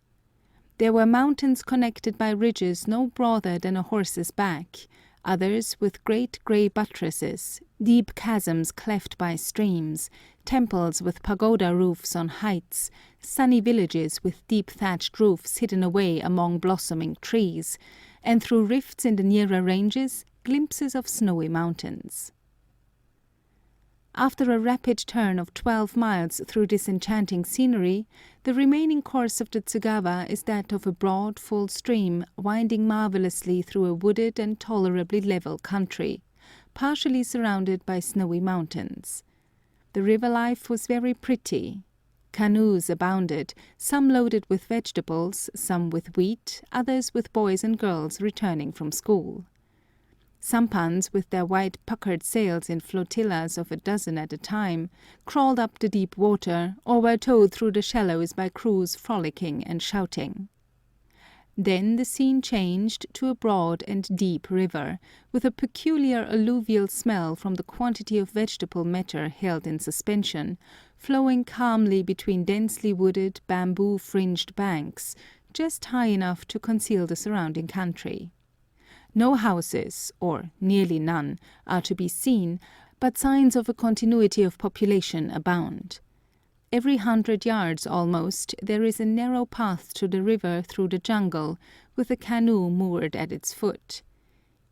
There were mountains connected by ridges no broader than a horse's back, others with great grey buttresses, deep chasms cleft by streams, temples with pagoda roofs on heights, sunny villages with deep thatched roofs hidden away among blossoming trees, and through rifts in the nearer ranges, glimpses of snowy mountains. After a rapid turn of 12 miles through this enchanting scenery, the remaining course of the Tsugawa is that of a broad, full stream winding marvellously through a wooded and tolerably level country, partially surrounded by snowy mountains. The river life was very pretty. Canoes abounded, some loaded with vegetables, some with wheat, others with boys and girls returning from school. Sampans, with their white puckered sails in flotillas of a dozen at a time, crawled up the deep water, or were towed through the shallows by crews frolicking and shouting. Then the scene changed to a broad and deep river, with a peculiar alluvial smell from the quantity of vegetable matter held in suspension, flowing calmly between densely wooded, bamboo-fringed banks, just high enough to conceal the surrounding country. No houses, or nearly none, are to be seen, but signs of a continuity of population abound. Every 100 yards almost there is a narrow path to the river through the jungle, with a canoe moored at its foot.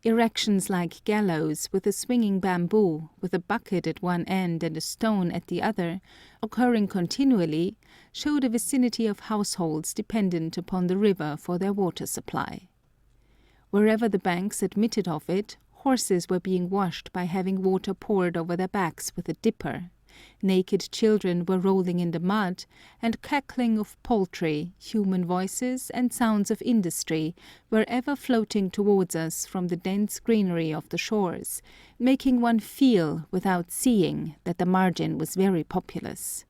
Erections like gallows, with a swinging bamboo, with a bucket at one end and a stone at the other, occurring continually, show the vicinity of households dependent upon the river for their water supply. Wherever the banks admitted of it, horses were being washed by having water poured over their backs with a dipper. Naked children were rolling in the mud, and cackling of poultry, human voices, and sounds of industry were ever floating towards us from the dense greenery of the shores, making one feel, without seeing, that the margin was very populous.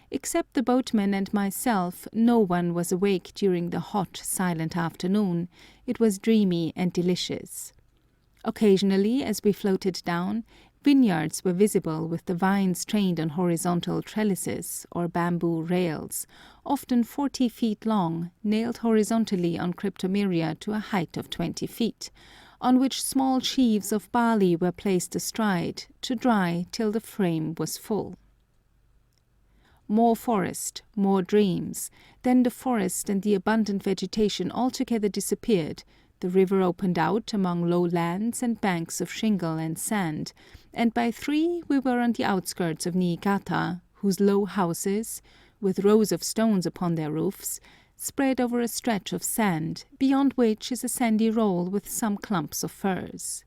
Except the boatmen and myself, no one was awake during the hot, silent afternoon. It was dreamy and delicious. Occasionally, as we floated down, vineyards were visible with the vines trained on horizontal trellises or bamboo rails, often 40 feet long, nailed horizontally on cryptomeria to a height of 20 feet, on which small sheaves of barley were placed astride, to dry till the frame was full. More forest, more dreams, then the forest and the abundant vegetation altogether disappeared, the river opened out among low lands and banks of shingle and sand, and by 3 we were on the outskirts of Niigata, whose low houses, with rows of stones upon their roofs, spread over a stretch of sand, beyond which is a sandy roll with some clumps of firs.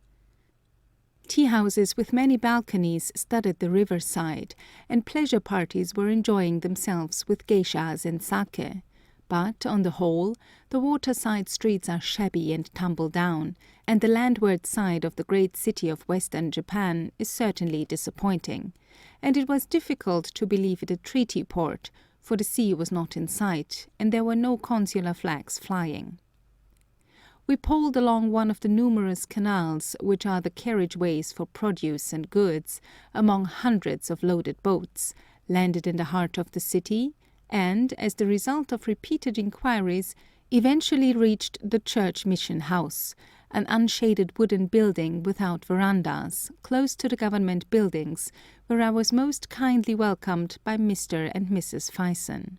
Tea-houses with many balconies studded the riverside, and pleasure parties were enjoying themselves with geishas and sake. But, on the whole, the waterside streets are shabby and tumble down, and the landward side of the great city of Western Japan is certainly disappointing, and it was difficult to believe it a treaty port, for the sea was not in sight, and there were no consular flags flying. We poled along one of the numerous canals, which are the carriage-ways for produce and goods, among hundreds of loaded boats, landed in the heart of the city, and, as the result of repeated inquiries, eventually reached the church mission house, an unshaded wooden building without verandas, close to the government buildings, where I was most kindly welcomed by Mr. and Mrs. Fyson.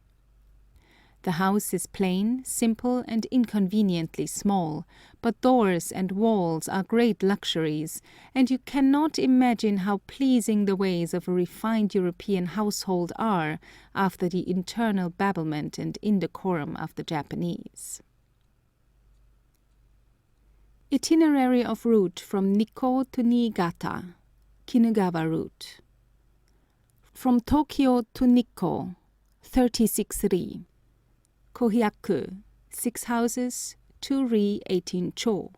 The house is plain, simple, and inconveniently small, but doors and walls are great luxuries, and you cannot imagine how pleasing the ways of a refined European household are after the internal babblement and indecorum of the Japanese. Itinerary of route from Nikko to Niigata, Kinugawa route. From Tokyo to Nikko, 36 ri. Kohyaku, 6 houses, 2 ri 18 cho.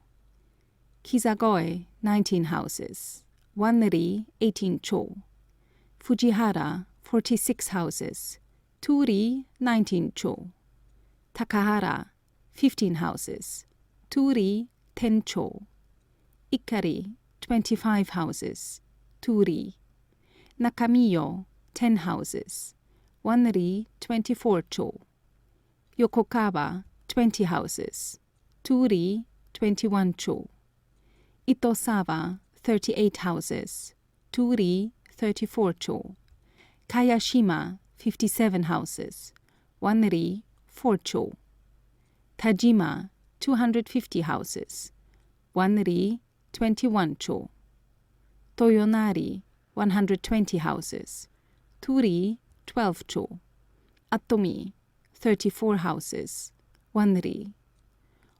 Kizagoe, 19 houses, 1 ri 18 cho. Fujihara, 46 houses, 2 ri 19 cho. Takahara, 15 houses, 2 ri 10 cho. Ikari, 25 houses, 2 ri. Nakamiyo, 10 houses, 1 ri 24 cho. Yokokawa, 20 houses, 2 ri 21 cho. Itosawa, 38 houses, 2 ri 34 cho. Kayashima, 57 houses, 1 ri 4 cho. Tajima, 250 houses, 1 ri 21 cho. Toyonari, 120 houses, 2 ri 12 cho. Atomi, 34 houses, 1 ri.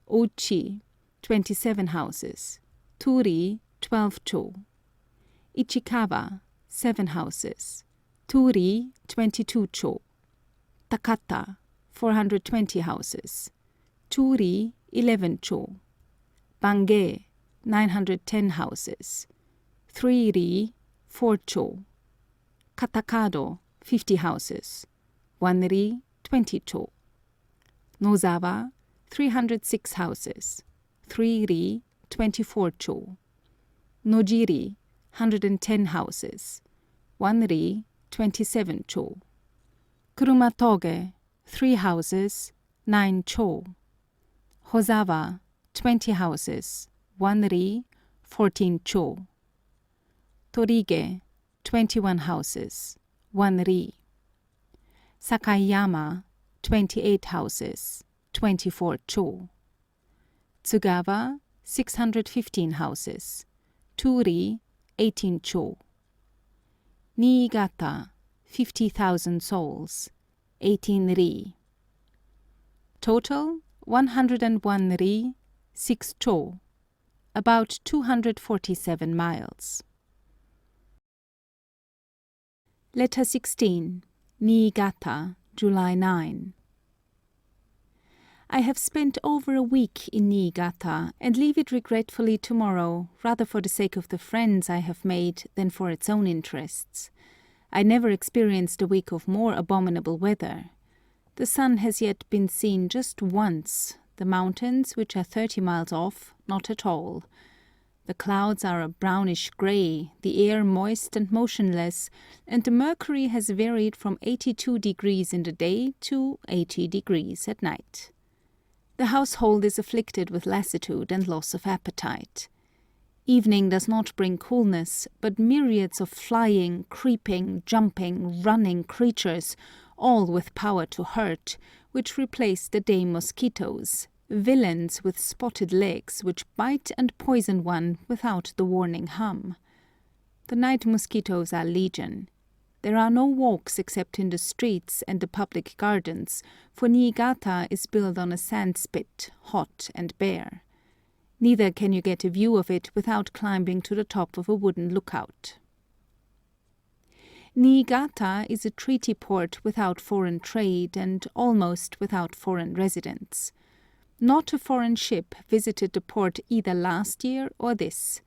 Ochi, 27 houses, 2 ri 12 cho. Ichikawa, 7 houses. Turi, 22 cho. Takata, 420 houses. Turi, 11 cho. Bange, 910 houses. 3 ri, 4 cho. Katakado, 50 houses. 1 ri, 20 cho. Nozawa, 306 houses. 3 ri, 24 cho. Nojiri, 110 houses. 1 ri, 27 cho. Kurumatoge, 3 houses, 9 cho. Hozawa, 20 houses, 1 ri, 14 cho. Torige, 21 houses, 1 ri. Sakayama, 28 houses, 24 cho. Tsugawa, 615 houses, 2 ri, 18 cho. Niigata, 50,000 souls, 18 ri. Total, 101 ri, 6 cho, about 247 miles. Letter 16, Niigata, July 9. I have spent over a week in Niigata and leave it regretfully tomorrow, rather for the sake of the friends I have made than for its own interests. I never experienced a week of more abominable weather. The sun has yet been seen just once, the mountains, which are 30 miles off, not at all. The clouds are a brownish grey, the air moist and motionless, and the mercury has varied from 82 degrees in the day to 80 degrees at night. The household is afflicted with lassitude and loss of appetite. Evening does not bring coolness, but myriads of flying, creeping, jumping, running creatures, all with power to hurt, which replace the day mosquitoes, villains with spotted legs which bite and poison one without the warning hum. The night mosquitoes are legion. There are no walks except in the streets and the public gardens, for Niigata is built on a sandspit, hot and bare. Neither can you get a view of it without climbing to the top of a wooden lookout. Niigata is a treaty port without foreign trade and almost without foreign residents. Not a foreign ship visited the port either last year or this.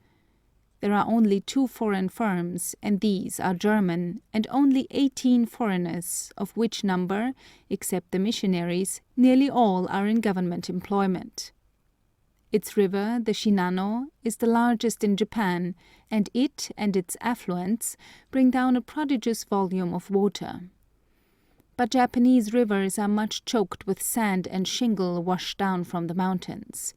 There are only 2 foreign firms, and these are German, and only 18 foreigners, of which number, except the missionaries, nearly all are in government employment. Its river, the Shinano, is the largest in Japan, and it and its affluents bring down a prodigious volume of water. But Japanese rivers are much choked with sand and shingle washed down from the mountains.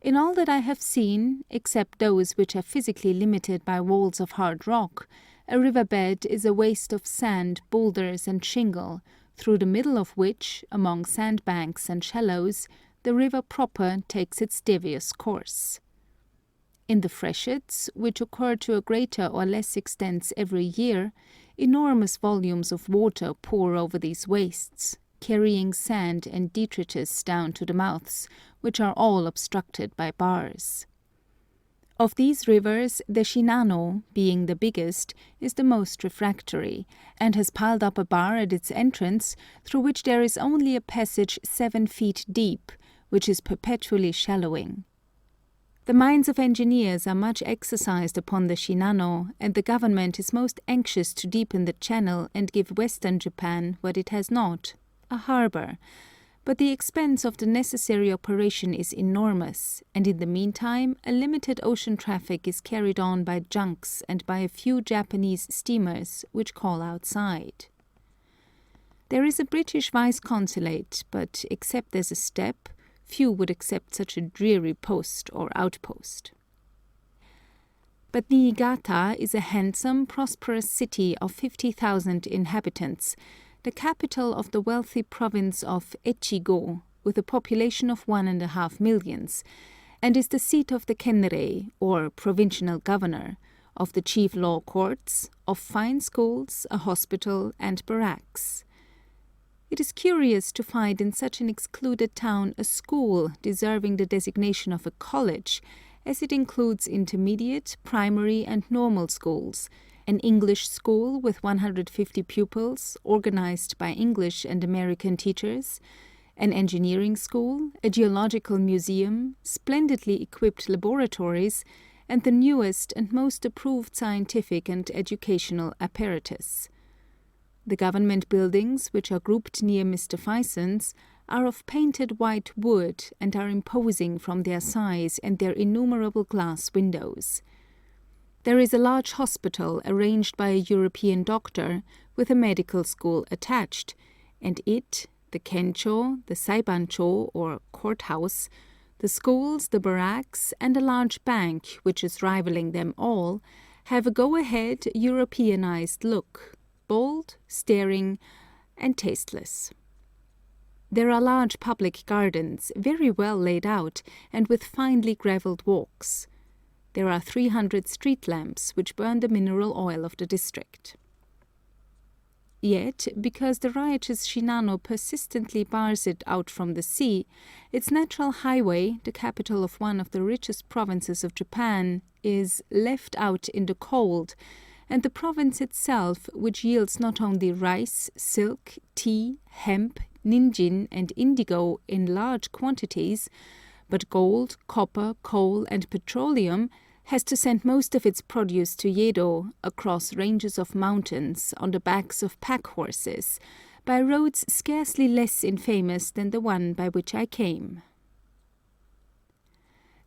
In all that I have seen, except those which are physically limited by walls of hard rock, a riverbed is a waste of sand, boulders, and shingle, through the middle of which, among sandbanks and shallows, the river proper takes its devious course. In the freshets, which occur to a greater or less extent every year, enormous volumes of water pour over these wastes, carrying sand and detritus down to the mouths, which are all obstructed by bars. Of these rivers, the Shinano, being the biggest, is the most refractory, and has piled up a bar at its entrance, through which there is only a passage 7 feet deep, which is perpetually shallowing. The minds of engineers are much exercised upon the Shinano, and the government is most anxious to deepen the channel and give Western Japan what it has not, a harbour. But the expense of the necessary operation is enormous, and in the meantime a limited ocean traffic is carried on by junks and by a few Japanese steamers which call outside. There is a British vice-consulate, but except as a step, few would accept such a dreary post or outpost. But Niigata is a handsome, prosperous city of 50,000 inhabitants, the capital of the wealthy province of Echigo, with a population of 1.5 millions, and is the seat of the Kenrei, or provincial governor, of the chief law courts, of fine schools, a hospital, and barracks. It is curious to find in such an excluded town a school deserving the designation of a college, as it includes intermediate, primary, and normal schools, an English school with 150 pupils, organized by English and American teachers, an engineering school, a geological museum, splendidly equipped laboratories, and the newest and most approved scientific and educational apparatus. The government buildings, which are grouped near Mr. Fison's, are of painted white wood and are imposing from their size and their innumerable glass windows. There is a large hospital arranged by a European doctor, with a medical school attached, and it, the kencho, the saibancho or courthouse, the schools, the barracks, and a large bank, which is rivaling them all, have a go-ahead Europeanized look, bold, staring, and tasteless. There are large public gardens, very well laid out, and with finely gravelled walks. There are 300 street lamps, which burn the mineral oil of the district. Yet, because the riotous Shinano persistently bars it out from the sea, its natural highway, the capital of one of the richest provinces of Japan, is left out in the cold, and the province itself, which yields not only rice, silk, tea, hemp, ninjin, and indigo in large quantities, but gold, copper, coal, and petroleum, has to send most of its produce to Yedo across ranges of mountains on the backs of pack horses, by roads scarcely less infamous than the one by which I came.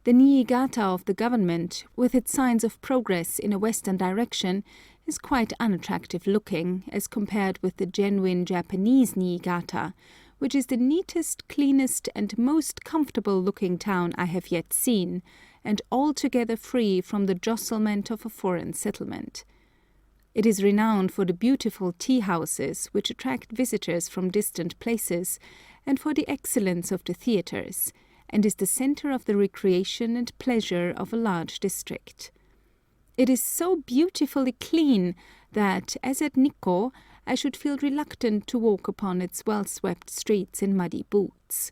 The Niigata of the government, with its signs of progress in a western direction, is quite unattractive looking as compared with the genuine Japanese Niigata, which is the neatest, cleanest, and most comfortable looking town I have yet seen, and altogether free from the jostlement of a foreign settlement. It is renowned for the beautiful tea houses which attract visitors from distant places, and for the excellence of the theatres, and is the center of the recreation and pleasure of a large district. It is so beautifully clean that, as at Nikko, I should feel reluctant to walk upon its well-swept streets in muddy boots.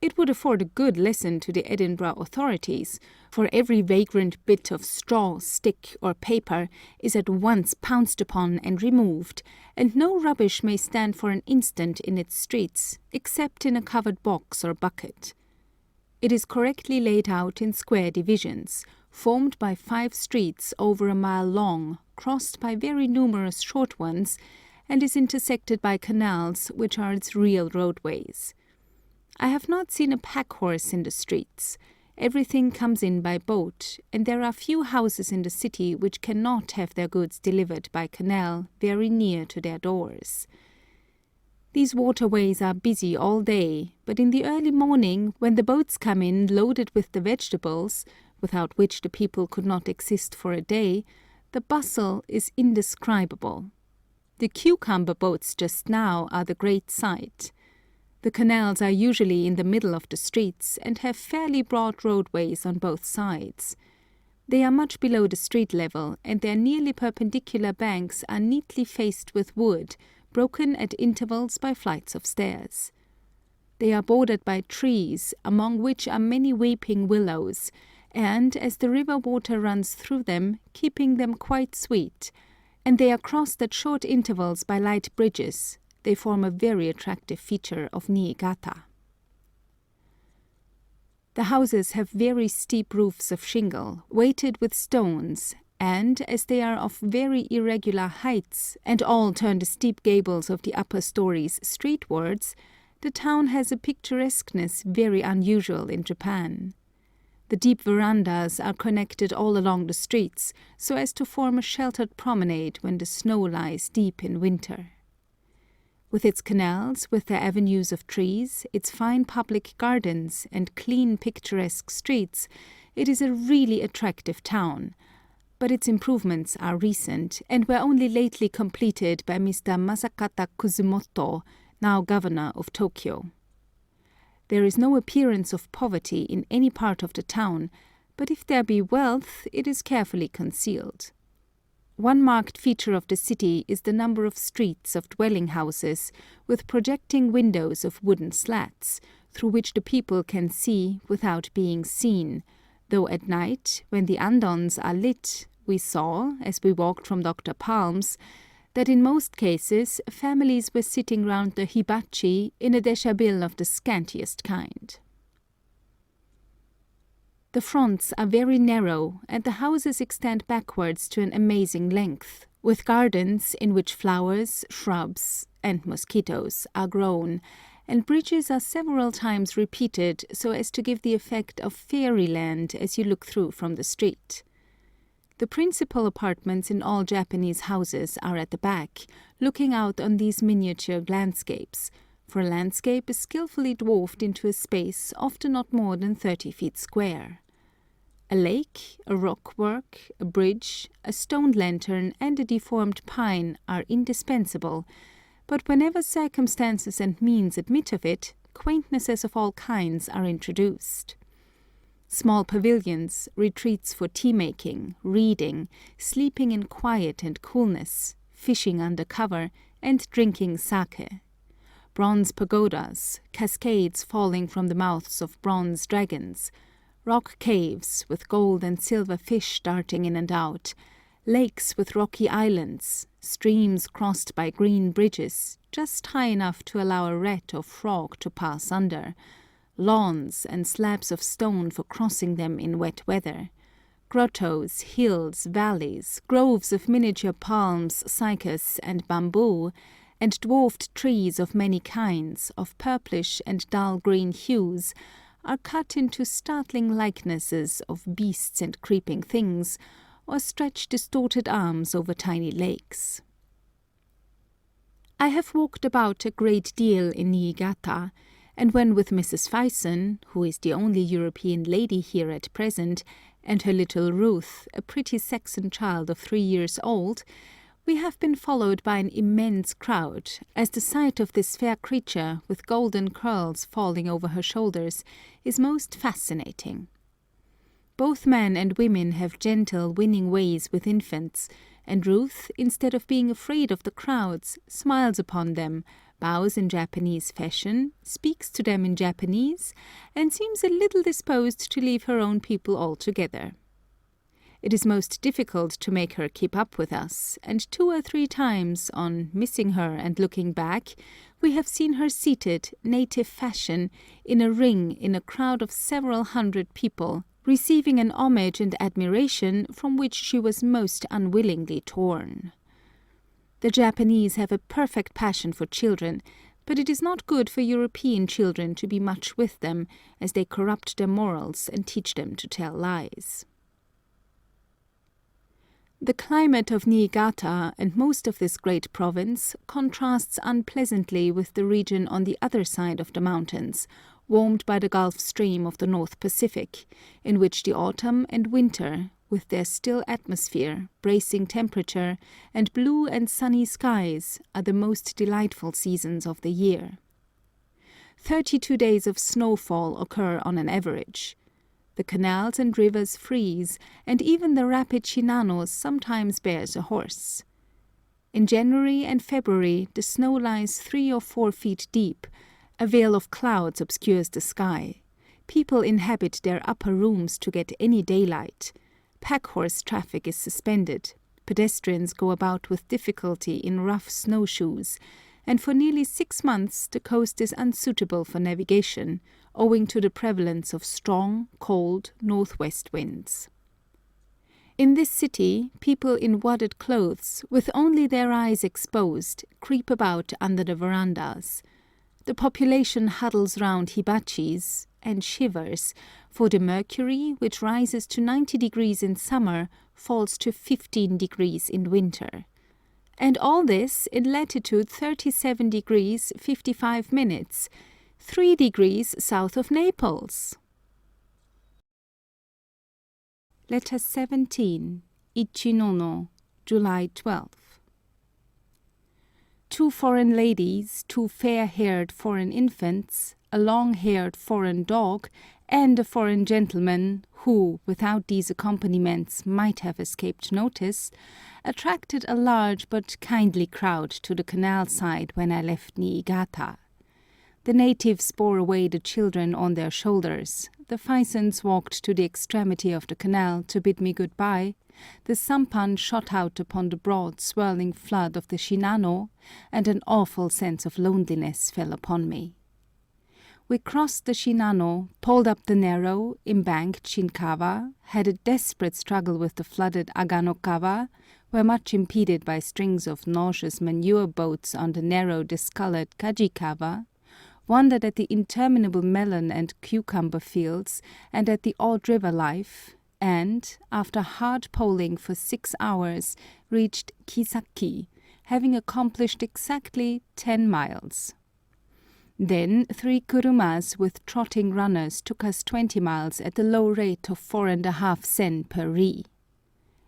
It would afford a good lesson to the Edinburgh authorities, for every vagrant bit of straw, stick, or paper is at once pounced upon and removed, and no rubbish may stand for an instant in its streets, except in a covered box or bucket. It is correctly laid out in square divisions, formed by 5 streets over a mile long, crossed by very numerous short ones, and is intersected by canals, which are its real roadways. I have not seen a pack horse in the streets. Everything comes in by boat, and there are few houses in the city which cannot have their goods delivered by canal very near to their doors. These waterways are busy all day, but in the early morning, when the boats come in loaded with the vegetables, without which the people could not exist for a day, the bustle is indescribable. The cucumber boats just now are the great sight. The canals are usually in the middle of the streets and have fairly broad roadways on both sides. They are much below the street level, and their nearly perpendicular banks are neatly faced with wood, broken at intervals by flights of stairs. They are bordered by trees, among which are many weeping willows, and, as the river water runs through them, keeping them quite sweet, and they are crossed at short intervals by light bridges, they form a very attractive feature of Niigata. The houses have very steep roofs of shingle, weighted with stones, and, as they are of very irregular heights, and all turn the steep gables of the upper stories streetwards, the town has a picturesqueness very unusual in Japan. The deep verandas are connected all along the streets, so as to form a sheltered promenade when the snow lies deep in winter. With its canals, with their avenues of trees, its fine public gardens, and clean picturesque streets, it is a really attractive town, but its improvements are recent, and were only lately completed by Mr. Masakata Kuzumoto, now governor of Tokyo. There is no appearance of poverty in any part of the town, but if there be wealth, it is carefully concealed. One marked feature of the city is the number of streets of dwelling houses, with projecting windows of wooden slats, through which the people can see without being seen, though at night, when the andons are lit, we saw, as we walked from Dr. Palm's, that in most cases families were sitting round the hibachi in a deshabille of the scantiest kind. The fronts are very narrow, and the houses extend backwards to an amazing length, with gardens in which flowers, shrubs, and mosquitoes are grown, and bridges are several times repeated so as to give the effect of fairyland as you look through from the street. The principal apartments in all Japanese houses are at the back, looking out on these miniature landscapes, for a landscape is skillfully dwarfed into a space often not more than 30 feet square. A lake, a rockwork, a bridge, a stone lantern, and a deformed pine are indispensable, but whenever circumstances and means admit of it, quaintnesses of all kinds are introduced. Small pavilions, retreats for tea-making, reading, sleeping in quiet and coolness, fishing under cover, and drinking sake. Bronze pagodas, cascades falling from the mouths of bronze dragons, rock caves with gold and silver fish darting in and out, lakes with rocky islands, streams crossed by green bridges, just high enough to allow a rat or frog to pass under, lawns and slabs of stone for crossing them in wet weather, grottos, hills, valleys, groves of miniature palms, cycas, and bamboo, and dwarfed trees of many kinds, of purplish and dull green hues, are cut into startling likenesses of beasts and creeping things, or stretch distorted arms over tiny lakes. I have walked about a great deal in Niigata, and when with Mrs. Fyson, who is the only European lady here at present, and her little Ruth, a pretty Saxon child of 3 years old, we have been followed by an immense crowd, as the sight of this fair creature with golden curls falling over her shoulders is most fascinating. Both men and women have gentle, winning ways with infants, and Ruth, instead of being afraid of the crowds, smiles upon them, bows in Japanese fashion, speaks to them in Japanese, and seems a little disposed to leave her own people altogether. It is most difficult to make her keep up with us, and 2 or 3 times, on missing her and looking back, we have seen her seated, native fashion, in a ring in a crowd of several hundred people, receiving an homage and admiration from which she was most unwillingly torn. The Japanese have a perfect passion for children, but it is not good for European children to be much with them, as they corrupt their morals and teach them to tell lies. The climate of Niigata and most of this great province contrasts unpleasantly with the region on the other side of the mountains, warmed by the Gulf Stream of the North Pacific, in which the autumn and winter, with their still atmosphere, bracing temperature, and blue and sunny skies, are the most delightful seasons of the year. 32 days of snowfall occur on an average. The canals and rivers freeze, and even the rapid Shinano sometimes bears a horse. In January and February the snow lies 3 or 4 feet deep, a veil of clouds obscures the sky, people inhabit their upper rooms to get any daylight, pack-horse traffic is suspended, pedestrians go about with difficulty in rough snowshoes, and for nearly 6 months the coast is unsuitable for navigation, owing to the prevalence of strong, cold, northwest winds. In this city, people in wadded clothes, with only their eyes exposed, creep about under the verandas. The population huddles round hibachis and shivers, for the mercury, which rises to 90 degrees in summer, falls to 15 degrees in winter. And all this in latitude 37 degrees 55 minutes, 3 degrees south of Naples. Letter 17, Ichinono, July 12. 2 foreign ladies, 2 fair-haired foreign infants, a long-haired foreign dog, and a foreign gentleman, who, without these accompaniments, might have escaped notice, attracted a large but kindly crowd to the canal side when I left Niigata. The natives bore away the children on their shoulders. The Faisans walked to the extremity of the canal to bid me goodbye. The sampan shot out upon the broad, swirling flood of the Shinano, and an awful sense of loneliness fell upon me. We crossed the Shinano, pulled up the narrow, embanked Shinkawa, had a desperate struggle with the flooded Aganokawa, were much impeded by strings of nauseous manure boats on the narrow, discolored Kajikawa, wondered at the interminable melon and cucumber fields and at the odd river life, and, after hard poling for 6 hours, reached Kisaki, having accomplished exactly 10 miles. Then 3 kurumas with trotting runners took us 20 miles at the low rate of 4.5 sen per ri.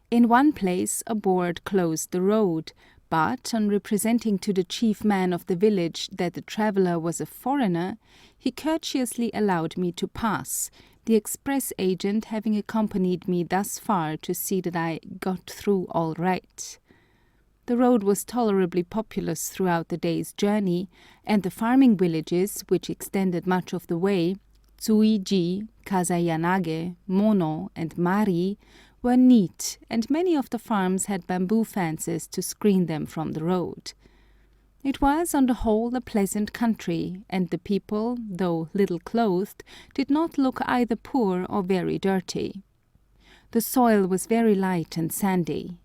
In one place a board closed the road, but on representing to the chief man of the village that the traveller was a foreigner, he courteously allowed me to pass, the express agent having accompanied me thus far to see that I got through all right. The road was tolerably populous throughout the day's journey, and the farming villages, which extended much of the way, Tsuiji, Kasayanage, Mono, and Mari, were neat, and many of the farms had bamboo fences to screen them from the road. It was, on the whole, a pleasant country, and the people, though little clothed, did not look either poor or very dirty. The soil was very light and sandy.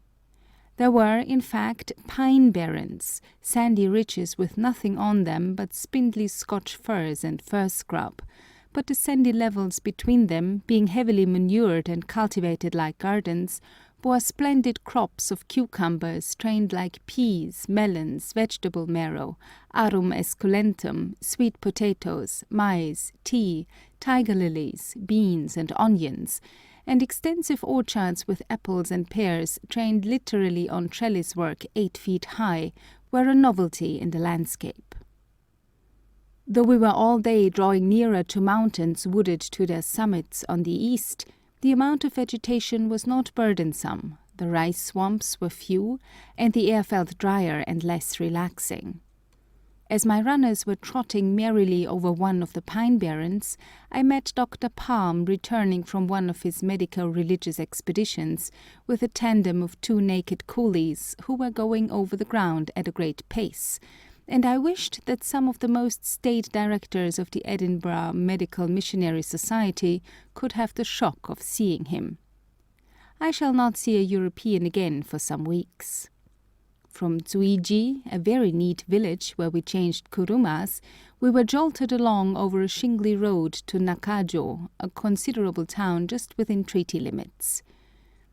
There were, in fact, pine barrens, sandy ridges with nothing on them but spindly Scotch firs and fir scrub, but the sandy levels between them, being heavily manured and cultivated like gardens, bore splendid crops of cucumbers trained like peas, melons, vegetable marrow, arum esculentum, sweet potatoes, maize, tea, tiger lilies, beans, and onions, and extensive orchards with apples and pears trained literally on trellis work 8 feet high, were a novelty in the landscape. Though we were all day drawing nearer to mountains wooded to their summits on the east, the amount of vegetation was not burdensome, the rice swamps were few, and the air felt drier and less relaxing. As my runners were trotting merrily over one of the pine barrens, I met Dr. Palm returning from one of his medico-religious expeditions with a tandem of 2 naked coolies who were going over the ground at a great pace, and I wished that some of the most staid directors of the Edinburgh Medical Missionary Society could have the shock of seeing him. I shall not see a European again for some weeks. From Tsuiji, a very neat village where we changed kurumas, we were jolted along over a shingly road to Nakajo, a considerable town just within treaty limits.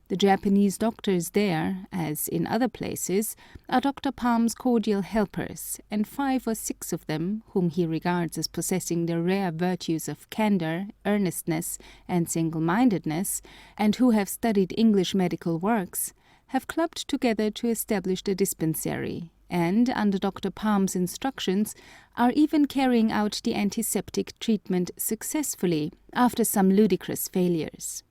The Japanese doctors there, as in other places, are Dr. Palm's cordial helpers, and 5 or 6 of them, whom he regards as possessing the rare virtues of candour, earnestness, and single-mindedness, and who have studied English medical works, have clubbed together to establish the dispensary, and, under Dr. Palm's instructions, are even carrying out the antiseptic treatment successfully after some ludicrous failures.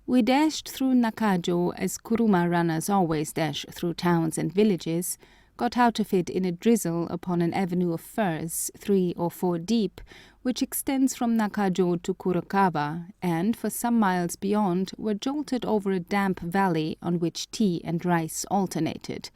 We dashed through Nakajo as kuruma runners always dash through towns and villages, got out of it in a drizzle upon an avenue of firs, 3 or 4 deep, which extends from Nakajo to Kurokawa, and for some miles beyond were jolted over a damp valley on which tea and rice alternated,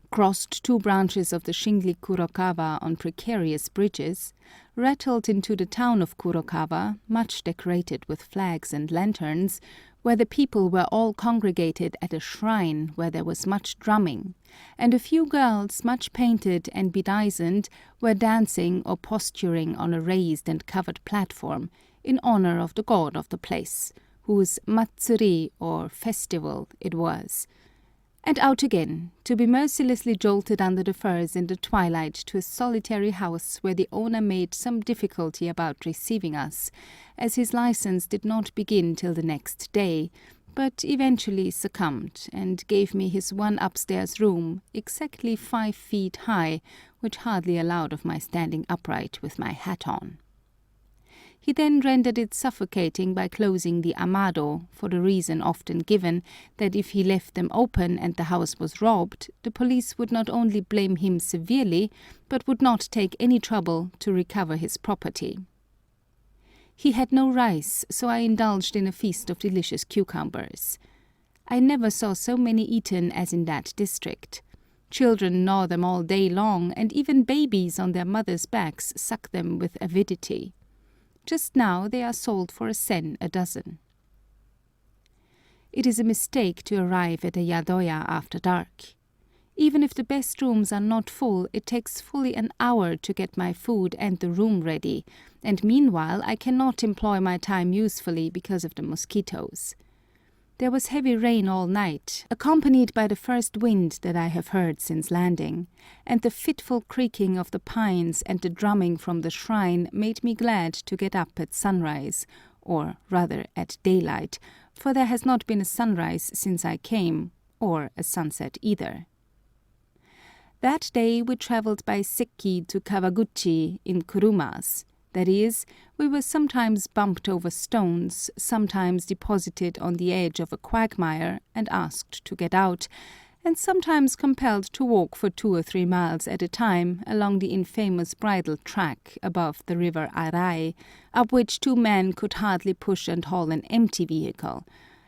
crossed 2 branches of the shingly Kurokawa on precarious bridges, rattled into the town of Kurokawa, much decorated with flags and lanterns, where the people were all congregated at a shrine where there was much drumming, and a few girls, much painted and bedizened, were dancing or posturing on a raised and covered platform, in honor of the god of the place, whose matsuri, or festival, it was. And out again, to be mercilessly jolted under the firs in the twilight to a solitary house where the owner made some difficulty about receiving us, as his license did not begin till the next day, but eventually succumbed, and gave me his one upstairs room, exactly 5 feet high, which hardly allowed of my standing upright with my hat on. He then rendered it suffocating by closing the amado, for the reason often given that if he left them open and the house was robbed, the police would not only blame him severely, but would not take any trouble to recover his property. He had no rice, so I indulged in a feast of delicious cucumbers. I never saw so many eaten as in that district. Children gnaw them all day long, and even babies on their mothers' backs suck them with avidity. Just now they are sold for a sen a dozen. It is a mistake to arrive at a yadoya after dark. Even if the best rooms are not full, it takes fully an hour to get my food and the room ready, and meanwhile I cannot employ my time usefully because of the mosquitoes. There was heavy rain all night, accompanied by the first wind that I have heard since landing, and the fitful creaking of the pines and the drumming from the shrine made me glad to get up at sunrise, or rather at daylight, for there has not been a sunrise since I came, or a sunset either. That day we travelled by Sekki to Kawaguchi in kurumas. That is, we were sometimes bumped over stones, sometimes deposited on the edge of a quagmire and asked to get out, and sometimes compelled to walk for 2 or 3 miles at a time along the infamous bridle track above the river Arai, up which 2 men could hardly push and haul an empty vehicle,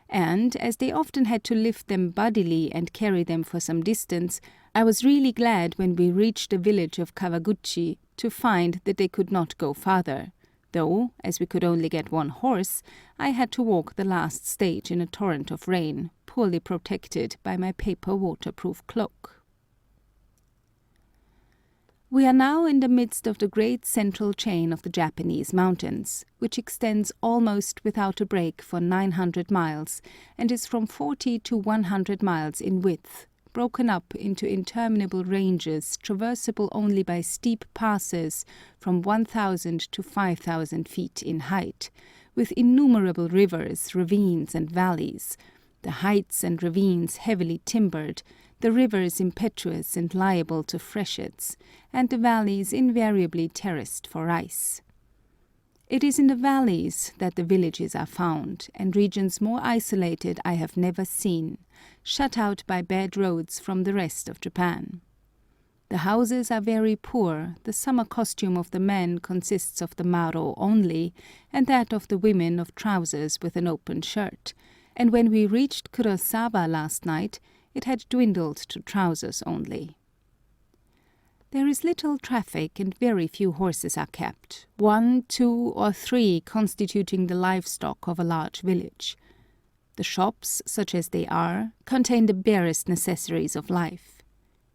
and, as they often had to lift them bodily and carry them for some distance, I was really glad when we reached the village of Kawaguchi to find that they could not go farther, though, as we could only get 1 horse, I had to walk the last stage in a torrent of rain, poorly protected by my paper waterproof cloak. We are now in the midst of the great central chain of the Japanese mountains, which extends almost without a break for 900 miles and is from 40 to 100 miles in width, broken up into interminable ranges traversable only by steep passes from 1,000 to 5,000 feet in height, with innumerable rivers, ravines, and valleys, the heights and ravines heavily timbered, the rivers impetuous and liable to freshets, and the valleys invariably terraced for ice. It is in the valleys that the villages are found, and regions more isolated I have never seen, shut out by bad roads from the rest of Japan. The houses are very poor, the summer costume of the men consists of the maro only, and that of the women of trousers with an open shirt, and when we reached Kurosawa last night, it had dwindled to trousers only. There is little traffic and very few horses are kept, 1, 2, or 3 constituting the livestock of a large village. The shops, such as they are, contain the barest necessaries of life.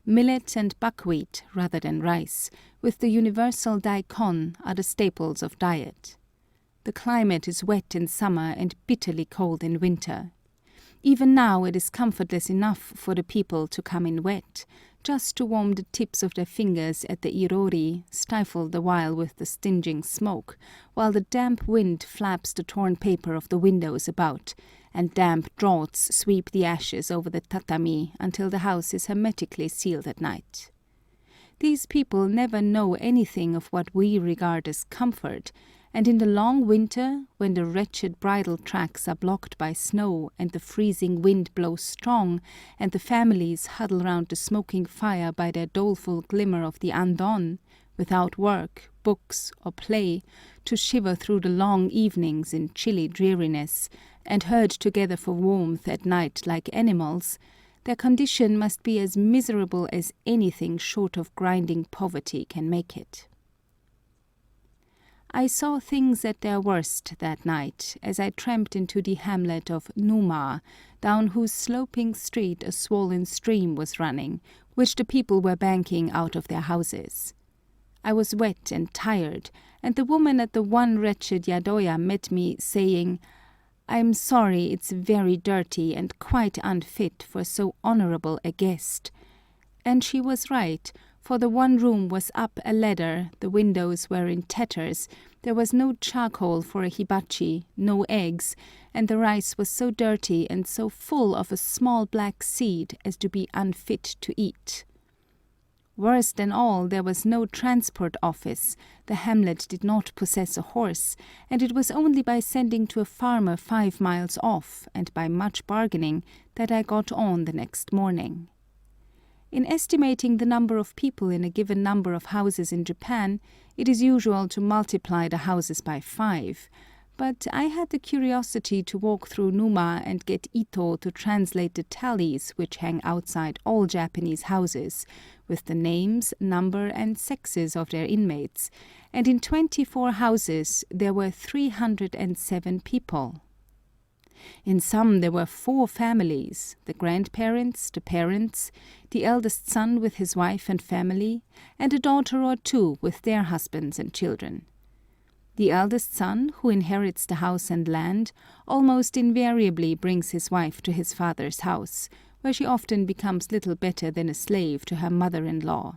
Millet and buckwheat rather than rice, with the universal daikon, are the staples of diet. The climate is wet in summer and bitterly cold in winter. Even now it is comfortless enough for the people to come in wet, just to warm the tips of their fingers at the irori, stifled the while with the stinging smoke, while the damp wind flaps the torn paper of the windows about, and damp draughts sweep the ashes over the tatami until the house is hermetically sealed at night. These people never know anything of what we regard as comfort, and in the long winter, when the wretched bridle tracks are blocked by snow and the freezing wind blows strong, and the families huddle round the smoking fire by their doleful glimmer of the andon, without work, books, or play, to shiver through the long evenings in chilly dreariness, and herd together for warmth at night like animals, their condition must be as miserable as anything short of grinding poverty can make it. I saw things at their worst that night as I tramped into the hamlet of Numa, down whose sloping street a swollen stream was running, which the people were banking out of their houses. I was wet and tired, and the woman at the one wretched yadoya met me, saying, "I'm sorry it's very dirty and quite unfit for so honorable a guest." And she was right, for the one room was up a ladder, the windows were in tatters, there was no charcoal for a hibachi, no eggs, and the rice was so dirty and so full of a small black seed as to be unfit to eat. Worse than all, there was no transport office, the hamlet did not possess a horse, and it was only by sending to a farmer 5 miles off, and by much bargaining, that I got on the next morning. In estimating the number of people in a given number of houses in Japan, it is usual to multiply the houses by 5, but I had the curiosity to walk through Numa and get Ito to translate the tallies which hang outside all Japanese houses, with the names, number, and sexes of their inmates, and in 24 houses there were 307 people. In some there were 4 families, the grandparents, the parents, the eldest son with his wife and family, and a daughter or 2 with their husbands and children. The eldest son, who inherits the house and land, almost invariably brings his wife to his father's house, where she often becomes little better than a slave to her mother-in-law.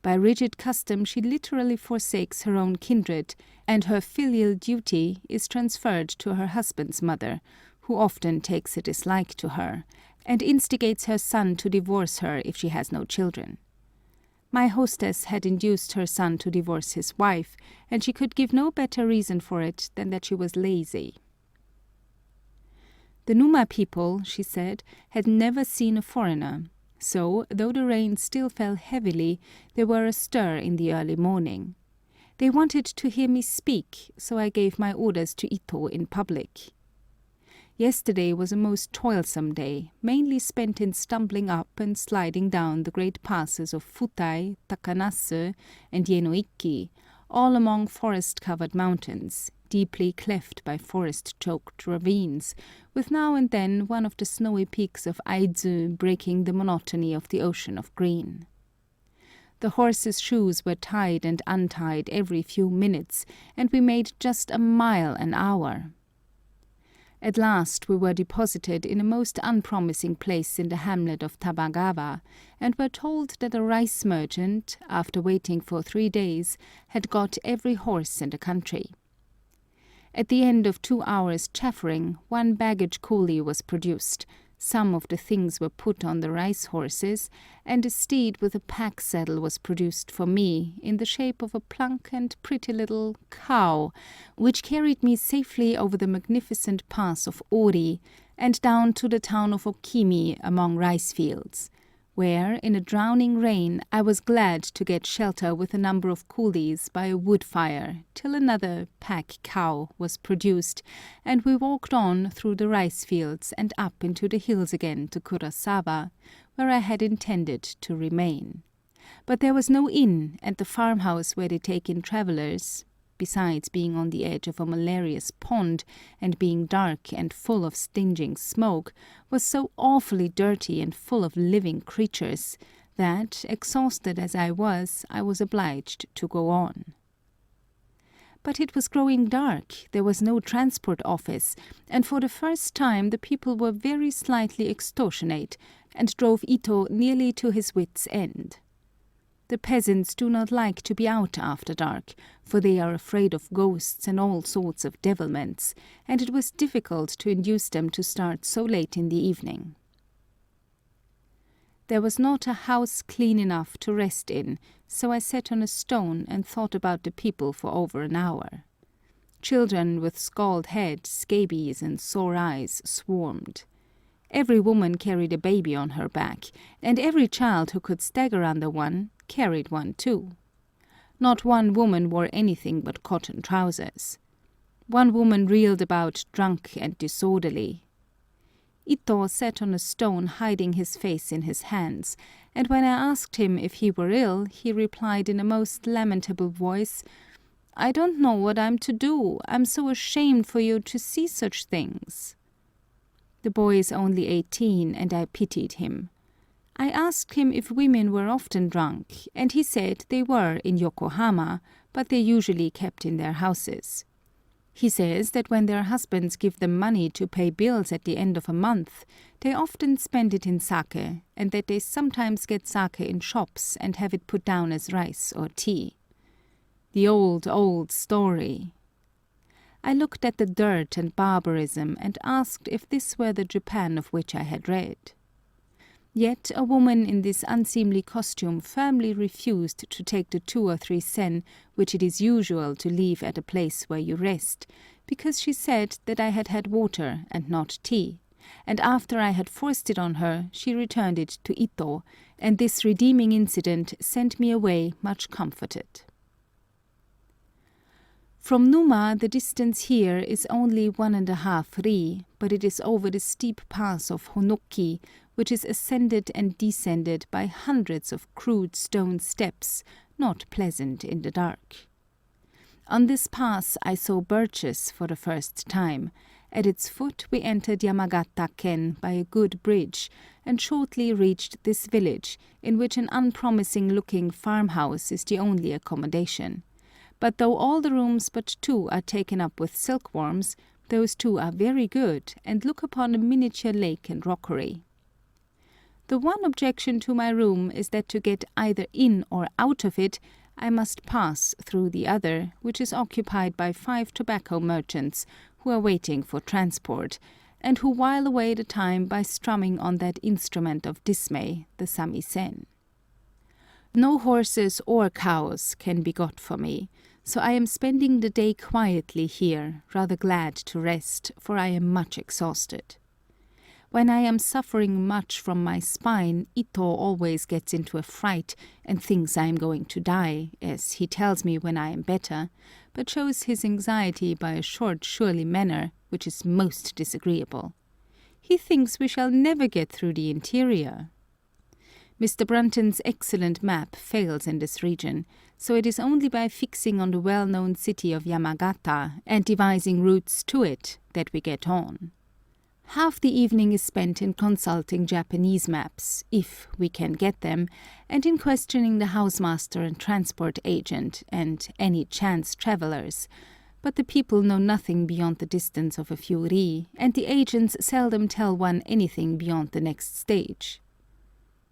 By rigid custom she literally forsakes her own kindred, and her filial duty is transferred to her husband's mother, who often takes a dislike to her, and instigates her son to divorce her if she has no children. My hostess had induced her son to divorce his wife, and she could give no better reason for it than that she was lazy. The Numa people, she said, had never seen a foreigner, so, though the rain still fell heavily, they were astir in the early morning. They wanted to hear me speak, so I gave my orders to Ito in public. Yesterday was a most toilsome day, mainly spent in stumbling up and sliding down the great passes of Futai, Takanasu, and Yenoiki, all among forest-covered mountains, deeply cleft by forest-choked ravines, with now and then one of the snowy peaks of Aizu breaking the monotony of the ocean of green. The horses' shoes were tied and untied every few minutes, and we made just a mile an hour. At last we were deposited in a most unpromising place in the hamlet of Tabagawa, and were told that a rice merchant, after waiting for 3 days, had got every horse in the country. At the end of 2 hours' chaffering, 1 baggage coolie was produced, some of the things were put on the rice horses, and a steed with a pack saddle was produced for me, in the shape of a plump and pretty little cow, which carried me safely over the magnificent pass of Ori, and down to the town of Okimi among rice fields, where, in a drowning rain, I was glad to get shelter with a number of coolies by a wood fire, till another pack cow was produced, and we walked on through the rice fields and up into the hills again to Kurosawa, where I had intended to remain. But there was no inn, and the farmhouse where they take in travellers, besides being on the edge of a malarious pond, and being dark and full of stinging smoke, was so awfully dirty and full of living creatures, that, exhausted as I was obliged to go on. But it was growing dark, there was no transport office, and for the first time the people were very slightly extortionate, and drove Ito nearly to his wits' end. The peasants do not like to be out after dark, for they are afraid of ghosts and all sorts of devilments, and it was difficult to induce them to start so late in the evening. There was not a house clean enough to rest in, so I sat on a stone and thought about the people for over an hour. Children with scald head, scabies, and sore eyes swarmed. Every woman carried a baby on her back, and every child who could stagger under one carried one too. Not one woman wore anything but cotton trousers. One woman reeled about drunk and disorderly. Ito sat on a stone hiding his face in his hands, and when I asked him if he were ill, he replied in a most lamentable voice, "I don't know what I'm to do. I'm so ashamed for you to see such things." The boy is only 18, and I pitied him. I asked him if women were often drunk, and he said they were in Yokohama, but they usually kept in their houses. He says that when their husbands give them money to pay bills at the end of a month, they often spend it in sake, and that they sometimes get sake in shops and have it put down as rice or tea. The old, old story. I looked at the dirt and barbarism and asked if this were the Japan of which I had read. Yet a woman in this unseemly costume firmly refused to take the 2 or 3 sen which it is usual to leave at a place where you rest, because she said that I had had water and not tea, and after I had forced it on her, she returned it to Ito, and this redeeming incident sent me away much comforted. From Numa the distance here is only 1½ ri, but it is over the steep pass of Honoki, which is ascended and descended by hundreds of crude stone steps, not pleasant in the dark. On this pass I saw birches for the first time. At its foot we entered Yamagata-ken by a good bridge, and shortly reached this village, in which an unpromising-looking farmhouse is the only accommodation. But though all the rooms but 2 are taken up with silkworms, those 2 are very good, and look upon a miniature lake and rockery. The one objection to my room is that to get either in or out of it, I must pass through the other, which is occupied by 5 tobacco merchants, who are waiting for transport, and who while away the time by strumming on that instrument of dismay, the samisen. No horses or cows can be got for me, so I am spending the day quietly here, rather glad to rest, for I am much exhausted. When I am suffering much from my spine, Ito always gets into a fright and thinks I am going to die, as he tells me when I am better, but shows his anxiety by a short, surely manner, which is most disagreeable. He thinks we shall never get through the interior. Mr. Brunton's excellent map fails in this region, so it is only by fixing on the well-known city of Yamagata and devising routes to it that we get on. Half the evening is spent in consulting Japanese maps, if we can get them, and in questioning the housemaster and transport agent and any chance travellers, but the people know nothing beyond the distance of a few ri, and the agents seldom tell one anything beyond the next stage.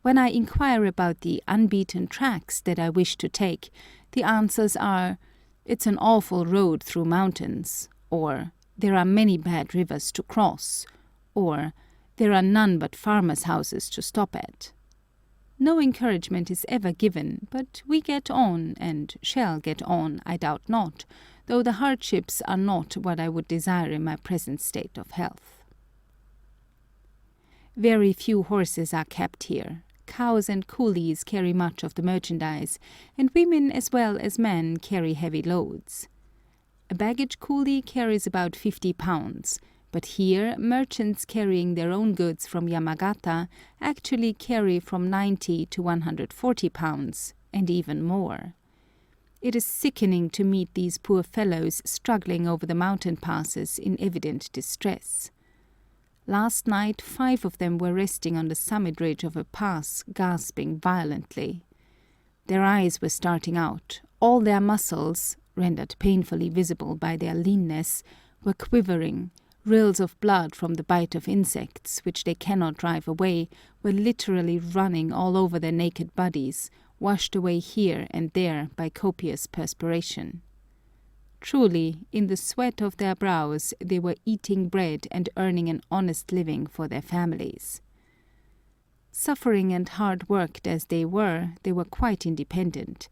When I inquire about the Unbeaten Tracks that I wish to take, the answers are, "It's an awful road through mountains," or "There are many bad rivers to cross," or "There are none but farmers' houses to stop at." No encouragement is ever given, but we get on, and shall get on, I doubt not, though the hardships are not what I would desire in my present state of health. Very few horses are kept here. Cows and coolies carry much of the merchandise, and women as well as men carry heavy loads. A baggage coolie carries about 50 pounds, but here merchants carrying their own goods from Yamagata actually carry from 90 to 140 pounds, and even more. It is sickening to meet these poor fellows struggling over the mountain passes in evident distress. Last night 5 of them were resting on the summit ridge of a pass, gasping violently. Their eyes were starting out, all their muscles, rendered painfully visible by their leanness, were quivering, rills of blood from the bite of insects, which they cannot drive away, were literally running all over their naked bodies, washed away here and there by copious perspiration. Truly, in the sweat of their brows, they were eating bread and earning an honest living for their families. Suffering and hard-worked as they were quite independent.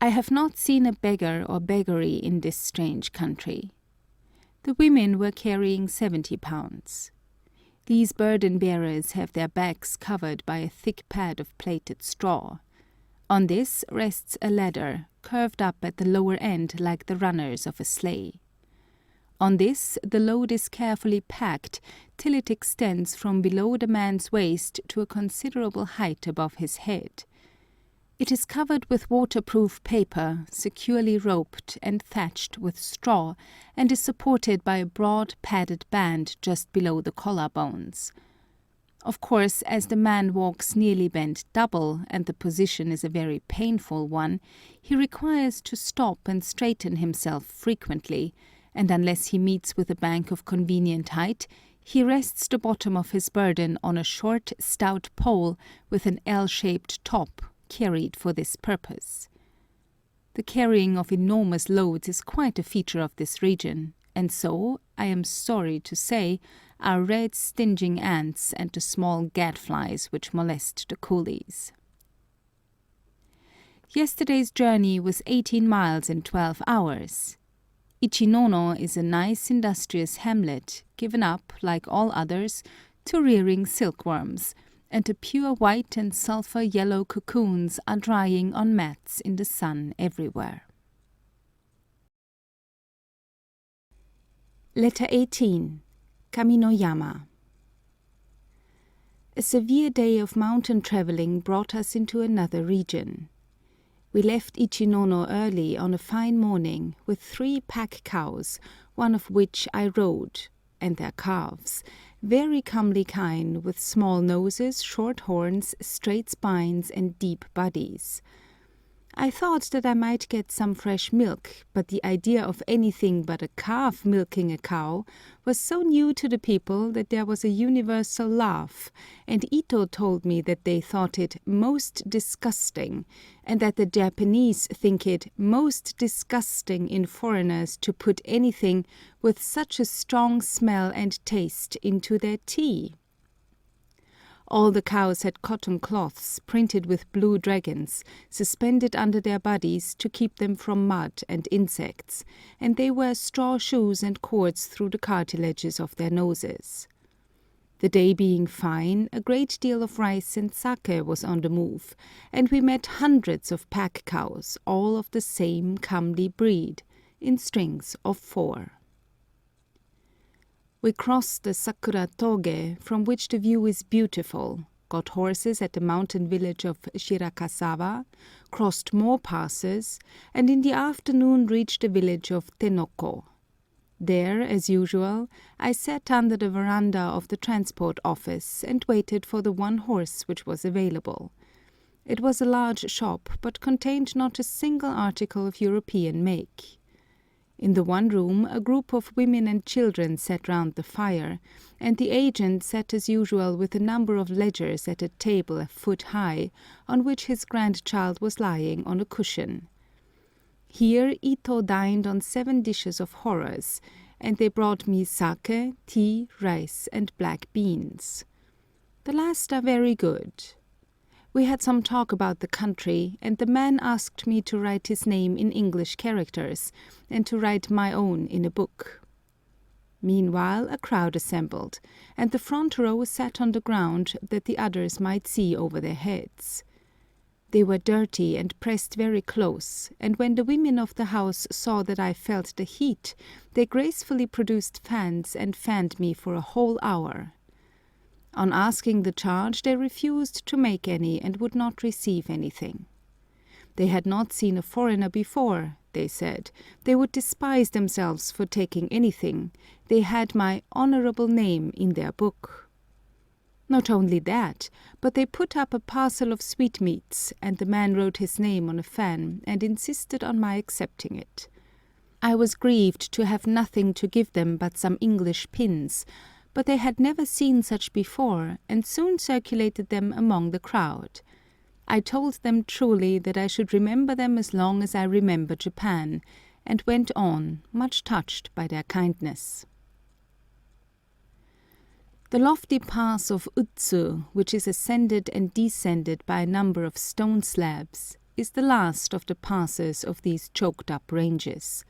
I have not seen a beggar or beggary in this strange country. The women were carrying 70 pounds. These burden-bearers have their backs covered by a thick pad of plaited straw. On this rests a ladder, curved up at the lower end like the runners of a sleigh. On this the load is carefully packed till it extends from below the man's waist to a considerable height above his head. It is covered with waterproof paper, securely roped and thatched with straw, and is supported by a broad padded band just below the collarbones. Of course, as the man walks nearly bent double, and the position is a very painful one, he requires to stop and straighten himself frequently, and unless he meets with a bank of convenient height, he rests the bottom of his burden on a short, stout pole with an L-shaped top, carried for this purpose. The carrying of enormous loads is quite a feature of this region, and so, I am sorry to say, are red stinging ants and the small gadflies which molest the coolies. Yesterday's journey was 18 miles in 12 hours. Ichinono is a nice industrious hamlet, given up, like all others, to rearing silkworms, and the pure white and sulphur yellow cocoons are drying on mats in the sun everywhere. Letter 18. Kaminoyama. A severe day of mountain traveling brought us into another region. We left Ichinono early on a fine morning with 3 pack cows, one of which I rode, and their calves, very comely kine with small noses, short horns, straight spines, and deep bodies. I thought that I might get some fresh milk, but the idea of anything but a calf milking a cow was so new to the people that there was a universal laugh, and Ito told me that they thought it most disgusting, and that the Japanese think it most disgusting in foreigners to put anything with such a strong smell and taste into their tea. All the cows had cotton cloths printed with blue dragons, suspended under their bodies to keep them from mud and insects, and they wear straw shoes and cords through the cartilages of their noses. The day being fine, a great deal of rice and sake was on the move, and we met hundreds of pack cows, all of the same comely breed, in strings of 4. We crossed the Sakura Toge, from which the view is beautiful, got horses at the mountain village of Shirakasawa, crossed more passes, and in the afternoon reached the village of Tenoko. There, as usual, I sat under the veranda of the transport office and waited for the one horse which was available. It was a large shop, but contained not a single article of European make. In the one room a group of women and children sat round the fire, and the agent sat as usual with a number of ledgers at a table a foot high, on which his grandchild was lying on a cushion. Here Ito dined on 7 dishes of horrors, and they brought me sake, tea, rice, and black beans. The last are very good. We had some talk about the country, and the man asked me to write his name in English characters, and to write my own in a book. Meanwhile a crowd assembled, and the front row sat on the ground that the others might see over their heads. They were dirty and pressed very close, and when the women of the house saw that I felt the heat, they gracefully produced fans and fanned me for a whole hour. On asking the charge, they refused to make any and would not receive anything. They had not seen a foreigner before, they said. They would despise themselves for taking anything. They had my honorable name in their book. Not only that, but they put up a parcel of sweetmeats, and the man wrote his name on a fan and insisted on my accepting it. I was grieved to have nothing to give them but some English pins, but they had never seen such before, and soon circulated them among the crowd. I told them truly that I should remember them as long as I remember Japan, and went on, much touched by their kindness. The lofty pass of Utsu, which is ascended and descended by a number of stone slabs, is the last of the passes of these choked-up ranges.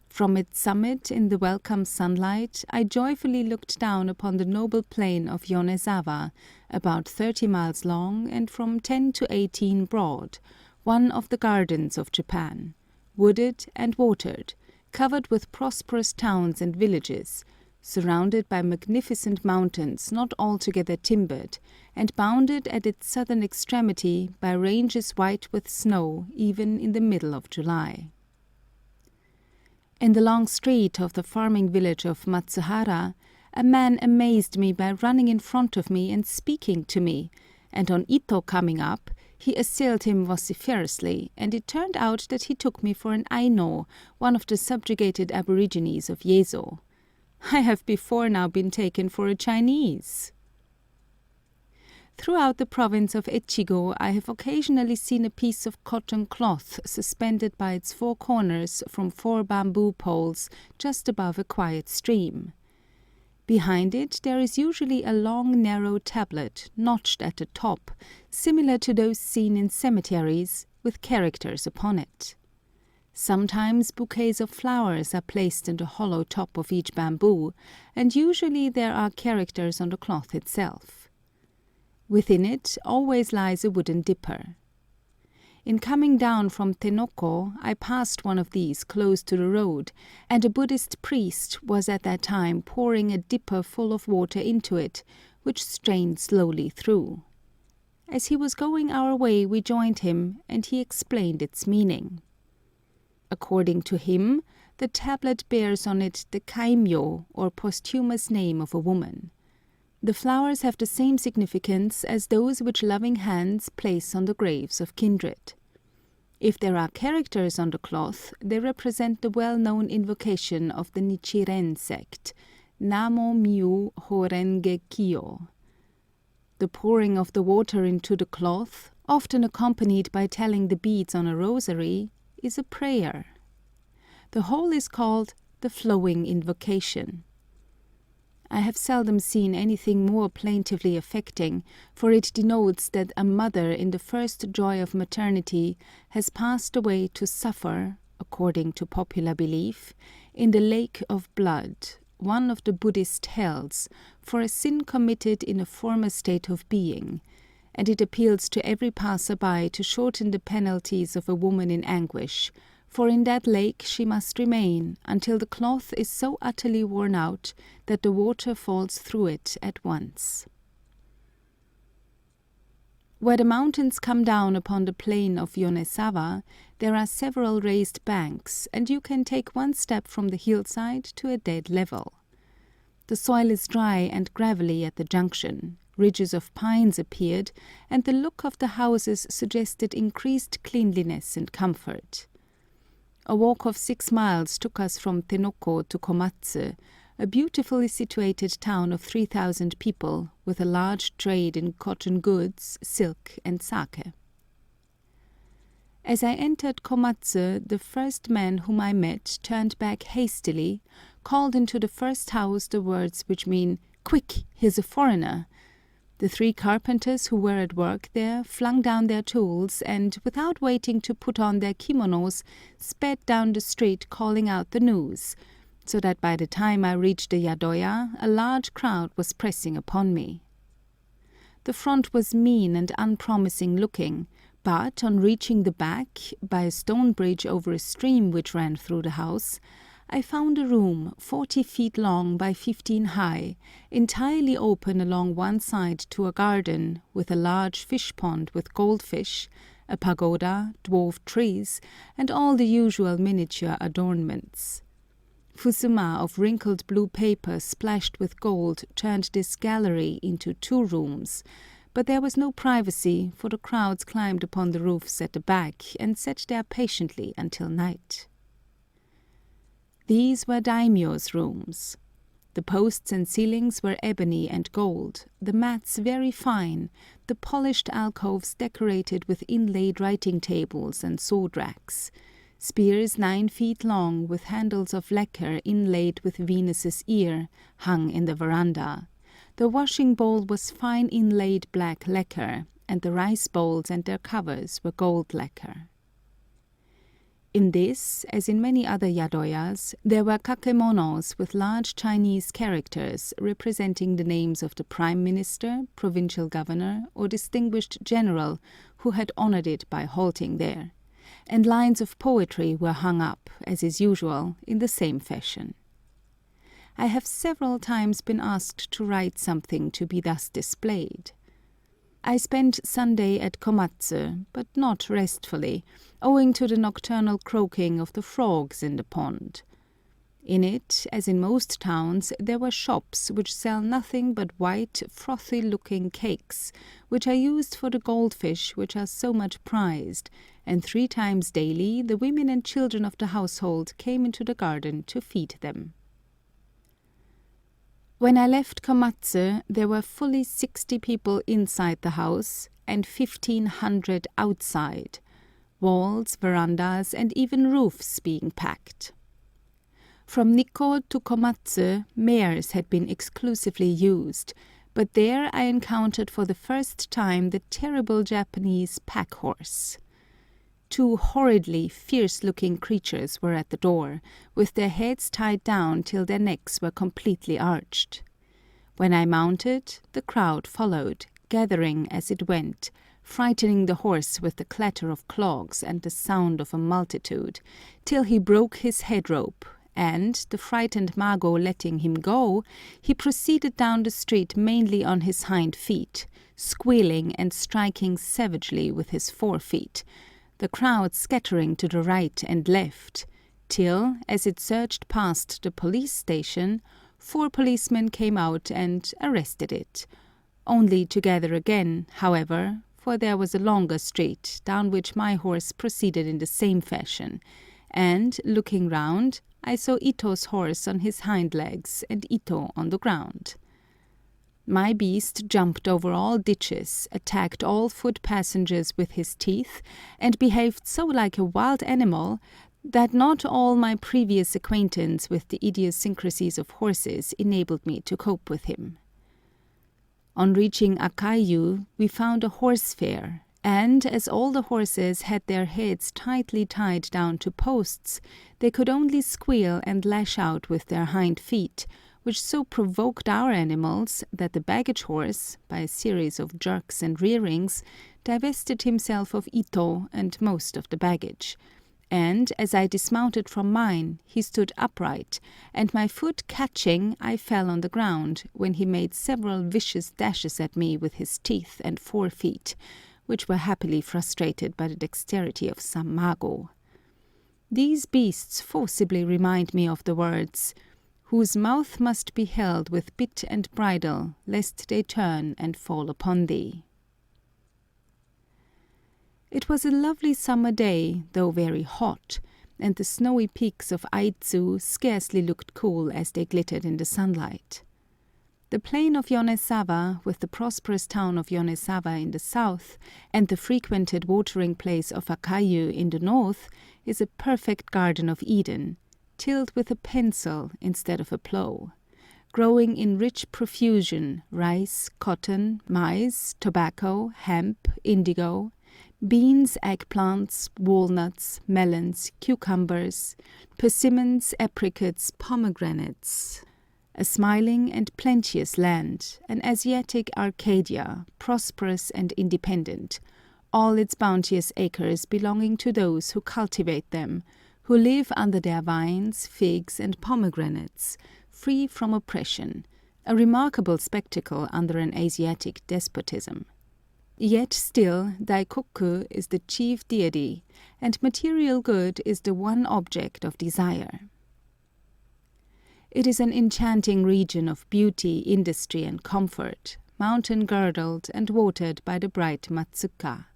From its summit, in the welcome sunlight, I joyfully looked down upon the noble plain of Yonezawa, about 30 miles long and from 10 to 18 broad, one of the gardens of Japan, wooded and watered, covered with prosperous towns and villages, surrounded by magnificent mountains not altogether timbered, and bounded at its southern extremity by ranges white with snow even in the middle of July. In the long street of the farming village of Matsuhara, a man amazed me by running in front of me and speaking to me, and on Ito coming up, he assailed him vociferously, and it turned out that he took me for an Ainu, one of the subjugated aborigines of Yezo. I have before now been taken for a Chinese. Throughout the province of Echigo, I have occasionally seen a piece of cotton cloth suspended by its four corners from 4 bamboo poles just above a quiet stream. Behind it there is usually a long narrow tablet, notched at the top, similar to those seen in cemeteries, with characters upon it. Sometimes bouquets of flowers are placed in the hollow top of each bamboo, and usually there are characters on the cloth itself. Within it always lies a wooden dipper. In coming down from Tenoko, I passed one of these close to the road, and a Buddhist priest was at that time pouring a dipper full of water into it, which strained slowly through. As he was going our way, we joined him, and he explained its meaning. According to him, the tablet bears on it the kaimyo, or posthumous name of a woman. The flowers have the same significance as those which loving hands place on the graves of kindred. If there are characters on the cloth, they represent the well-known invocation of the Nichiren sect, Namo Miu Horenge Kyo. The pouring of the water into the cloth, often accompanied by telling the beads on a rosary, is a prayer. The whole is called the flowing invocation. I have seldom seen anything more plaintively affecting, for it denotes that a mother in the first joy of maternity has passed away to suffer, according to popular belief, in the lake of blood, one of the Buddhist hells, for a sin committed in a former state of being, and it appeals to every passer-by to shorten the penalties of a woman in anguish, for in that lake she must remain until the cloth is so utterly worn out that the water falls through it at once. Where the mountains come down upon the plain of Yonezawa, there are several raised banks, and you can take one step from the hillside to a dead level. The soil is dry and gravelly at the junction, ridges of pines appeared, and the look of the houses suggested increased cleanliness and comfort. A walk of 6 miles took us from Tenoko to Komatsu, a beautifully situated town of 3,000 people, with a large trade in cotton goods, silk, and sake. As I entered Komatsu, the first man whom I met turned back hastily, called into the first house the words which mean, "Quick, here's a foreigner!" The 3 carpenters who were at work there flung down their tools and, without waiting to put on their kimonos, sped down the street calling out the news, so that by the time I reached the yadoya, a large crowd was pressing upon me. The front was mean and unpromising looking, but on reaching the back, by a stone bridge over a stream which ran through the house, I found a room 40 feet long by 15 high, entirely open along one side to a garden, with a large fish pond with goldfish, a pagoda, dwarf trees, and all the usual miniature adornments. Fusuma of wrinkled blue paper splashed with gold turned this gallery into 2 rooms, but there was no privacy, for the crowds climbed upon the roofs at the back and sat there patiently until night. These were daimyo's rooms. The posts and ceilings were ebony and gold, the mats very fine, the polished alcoves decorated with inlaid writing tables and sword racks, spears 9 feet long with handles of lacquer inlaid with Venus's ear hung in the veranda. The washing bowl was fine inlaid black lacquer, and the rice bowls and their covers were gold lacquer. In this, as in many other yadoyas, there were kakemonos with large Chinese characters representing the names of the prime minister, provincial governor, or distinguished general who had honored it by halting there, and lines of poetry were hung up, as is usual, in the same fashion. I have several times been asked to write something to be thus displayed. I spent Sunday at Komatsu, but not restfully, owing to the nocturnal croaking of the frogs in the pond. In it, as in most towns, there were shops which sell nothing but white, frothy-looking cakes, which are used for the goldfish which are so much prized, and 3 times daily the women and children of the household came into the garden to feed them. When I left Komatsu, there were fully 60 people inside the house and 1,500 outside, walls, verandas, and even roofs being packed. From Nikko to Komatsu, mares had been exclusively used, but there I encountered for the first time the terrible Japanese pack horse. 2 horridly fierce-looking creatures were at the door, with their heads tied down till their necks were completely arched. When I mounted, the crowd followed, gathering as it went, frightening the horse with the clatter of clogs and the sound of a multitude, till he broke his head rope, and, the frightened mago letting him go, he proceeded down the street mainly on his hind feet, squealing and striking savagely with his forefeet, the crowd scattering to the right and left, till, as it surged past the police station, 4 policemen came out and arrested it, only to gather again, however, for there was a longer street, down which my horse proceeded in the same fashion, and, looking round, I saw Ito's horse on his hind legs and Ito on the ground. My beast jumped over all ditches, attacked all foot passengers with his teeth, and behaved so like a wild animal that not all my previous acquaintance with the idiosyncrasies of horses enabled me to cope with him. On reaching Akayu, we found a horse fair, and as all the horses had their heads tightly tied down to posts, they could only squeal and lash out with their hind feet, which so provoked our animals that the baggage horse, by a series of jerks and rearings, divested himself of Ito and most of the baggage, and as I dismounted from mine, he stood upright, and my foot catching, I fell on the ground, when he made several vicious dashes at me with his teeth and forefeet, which were happily frustrated by the dexterity of some mago. These beasts forcibly remind me of the words, "Whose mouth must be held with bit and bridle, lest they turn and fall upon thee." It was a lovely summer day, though very hot, and the snowy peaks of Aitsu scarcely looked cool as they glittered in the sunlight. The plain of Yonezawa, with the prosperous town of Yonezawa in the south, and the frequented watering place of Akayu in the north, is a perfect Garden of Eden, tilled with a pencil instead of a plough, growing in rich profusion rice, cotton, maize, tobacco, hemp, indigo, beans, eggplants, walnuts, melons, cucumbers, persimmons, apricots, pomegranates. A smiling and plenteous land, an Asiatic Arcadia, prosperous and independent, all its bounteous acres belonging to those who cultivate them, who live under their vines, figs, and pomegranates, free from oppression, a remarkable spectacle under an Asiatic despotism. Yet still Daikoku is the chief deity, and material good is the one object of desire. It is an enchanting region of beauty, industry, and comfort, mountain-girdled and watered by the bright Matsuka.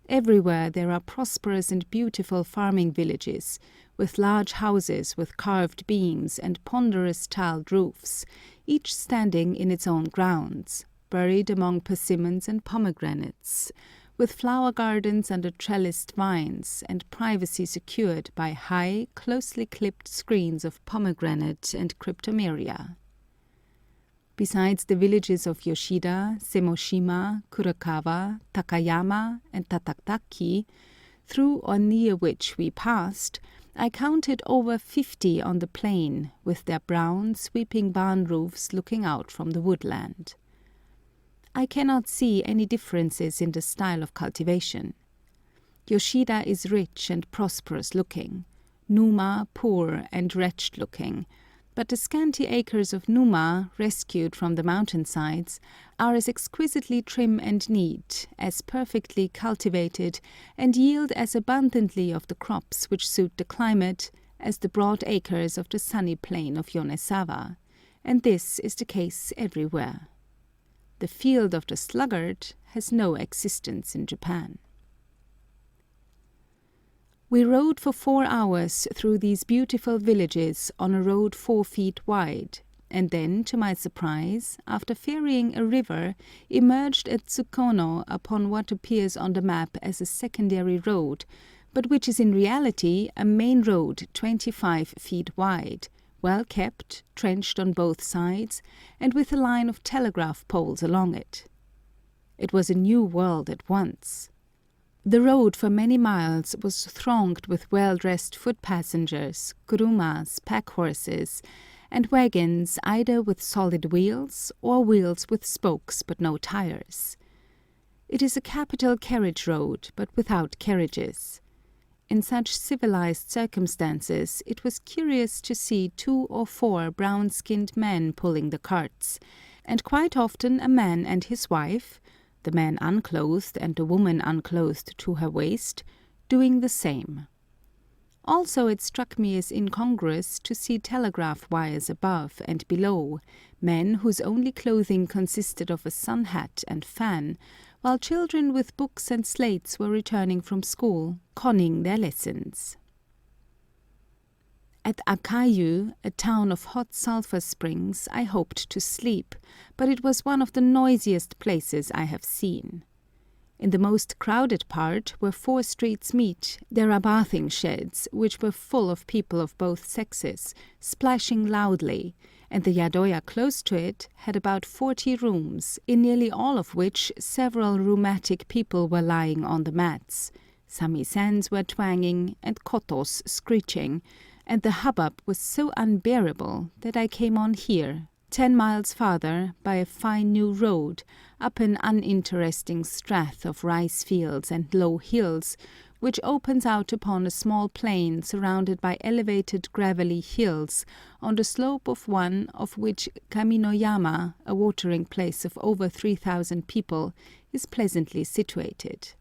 Everywhere there are prosperous and beautiful farming villages, with large houses with carved beams and ponderous tiled roofs, each standing in its own grounds, buried among persimmons and pomegranates, with flower gardens under trellised vines, and privacy secured by high, closely clipped screens of pomegranate and cryptomeria. Besides the villages of Yoshida, Semoshima, Kurakawa, Takayama, and Tatakaki, through or near which we passed, I counted over 50 on the plain, with their brown, sweeping barn roofs looking out from the woodland. I cannot see any differences in the style of cultivation. Yoshida is rich and prosperous looking, Numa poor and wretched looking, but the scanty acres of Numa, rescued from the mountain-sides, are as exquisitely trim and neat, as perfectly cultivated, and yield as abundantly of the crops which suit the climate, as the broad acres of the sunny plain of Yonezawa, and this is the case everywhere. The field of the sluggard has no existence in Japan. We rode for 4 hours through these beautiful villages on a road 4 feet wide, and then, to my surprise, after ferrying a river, emerged at Tsukono upon what appears on the map as a secondary road, but which is in reality a main road 25 feet wide, well kept, trenched on both sides, and with a line of telegraph poles along it. It was a new world at once. The road for many miles was thronged with well-dressed foot passengers, kurumas, pack horses, and wagons either with solid wheels or wheels with spokes but no tires. It is a capital carriage road, but without carriages. In such civilized circumstances, it was curious to see 2 or 4 brown-skinned men pulling the carts, and quite often a man and his wife, the man unclothed and the woman unclothed to her waist, doing the same. Also it struck me as incongruous to see telegraph wires above and below, men whose only clothing consisted of a sun hat and fan, while children with books and slates were returning from school, conning their lessons. At Akayu, a town of hot sulphur springs, I hoped to sleep, but it was one of the noisiest places I have seen. In the most crowded part, where 4 streets meet, there are bathing sheds, which were full of people of both sexes, splashing loudly, and the yadoya close to it had about 40 rooms, in nearly all of which several rheumatic people were lying on the mats. Samisens were twanging, and kotos screeching, and the hubbub was so unbearable that I came on here, 10 miles farther, by a fine new road, up an uninteresting strath of rice fields and low hills, which opens out upon a small plain surrounded by elevated gravelly hills, on the slope of one of which Kaminoyama, a watering place of over 3,000 people, is pleasantly situated.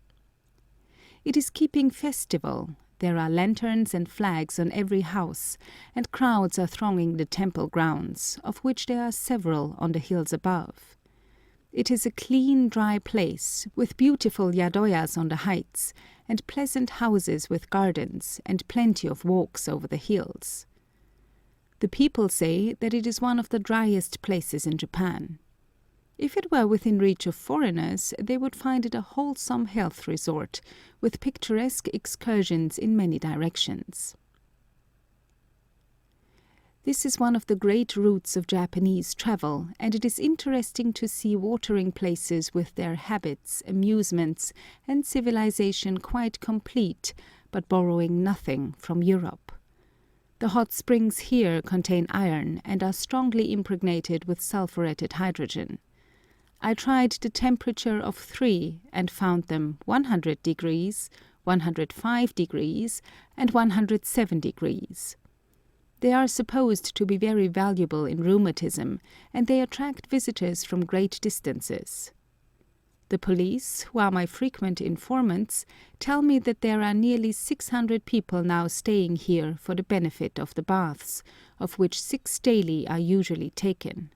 It is keeping festival. There are lanterns and flags on every house, and crowds are thronging the temple grounds, of which there are several on the hills above. It is a clean, dry place, with beautiful yadoyas on the heights, and pleasant houses with gardens, and plenty of walks over the hills. The people say that it is one of the driest places in Japan. If it were within reach of foreigners, they would find it a wholesome health resort, with picturesque excursions in many directions. This is one of the great routes of Japanese travel, and it is interesting to see watering places with their habits, amusements, and civilization quite complete, but borrowing nothing from Europe. The hot springs here contain iron and are strongly impregnated with sulphuretted hydrogen. I tried the temperature of 3 and found them 100 degrees, 105 degrees, and 107 degrees. They are supposed to be very valuable in rheumatism, and they attract visitors from great distances. The police, who are my frequent informants, tell me that there are nearly 600 people now staying here for the benefit of the baths, of which 6 daily are usually taken.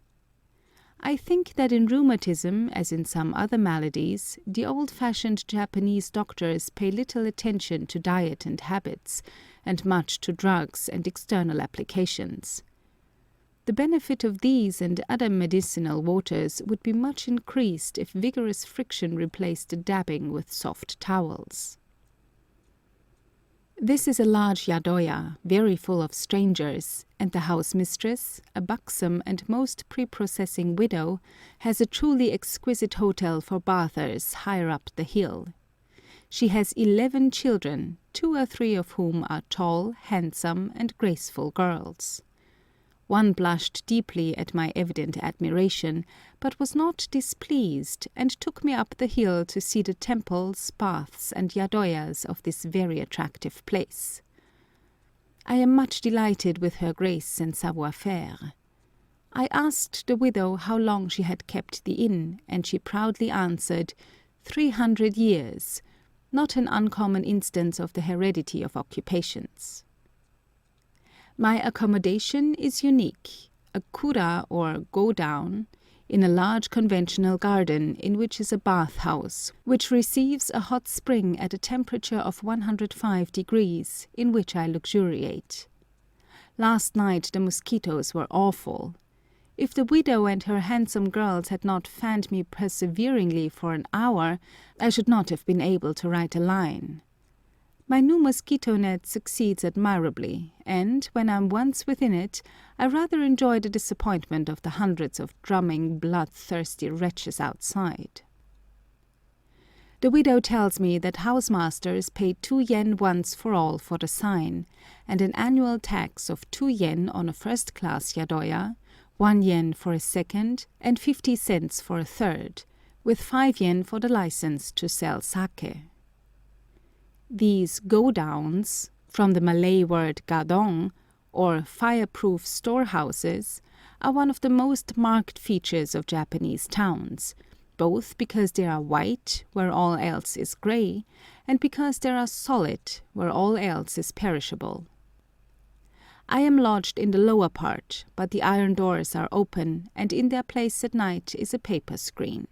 I think that in rheumatism, as in some other maladies, the old-fashioned Japanese doctors pay little attention to diet and habits, and much to drugs and external applications. The benefit of these and other medicinal waters would be much increased if vigorous friction replaced the dabbing with soft towels. This is a large yadoya, very full of strangers, and the house-mistress, a buxom and most prepossessing widow, has a truly exquisite hotel for bathers higher up the hill. She has 11 children, 2 or 3 of whom are tall, handsome, and graceful girls. One blushed deeply at my evident admiration, but was not displeased, and took me up the hill to see the temples, baths, and yadoyas of this very attractive place. I am much delighted with her grace and savoir-faire. I asked the widow how long she had kept the inn, and she proudly answered, 300 years, not an uncommon instance of the heredity of occupations. My accommodation is unique, a kura or go-down, in a large conventional garden in which is a bath-house, which receives a hot spring at a temperature of 105 degrees, in which I luxuriate. Last night the mosquitoes were awful. If the widow and her handsome girls had not fanned me perseveringly for an hour, I should not have been able to write a line. My new mosquito net succeeds admirably, and, when I am once within it, I rather enjoy the disappointment of the hundreds of drumming, bloodthirsty wretches outside. The widow tells me that house-masters pay 2 yen once for all for the sign, and an annual tax of 2 yen on a first-class yadoya, 1 yen for a second, and 50 cents for a third, with 5 yen for the license to sell sake. These go-downs, from the Malay word gadong, or fireproof storehouses, are one of the most marked features of Japanese towns, both because they are white, where all else is grey, and because they are solid, where all else is perishable. I am lodged in the lower part, but the iron doors are open, and in their place at night is a paper screen.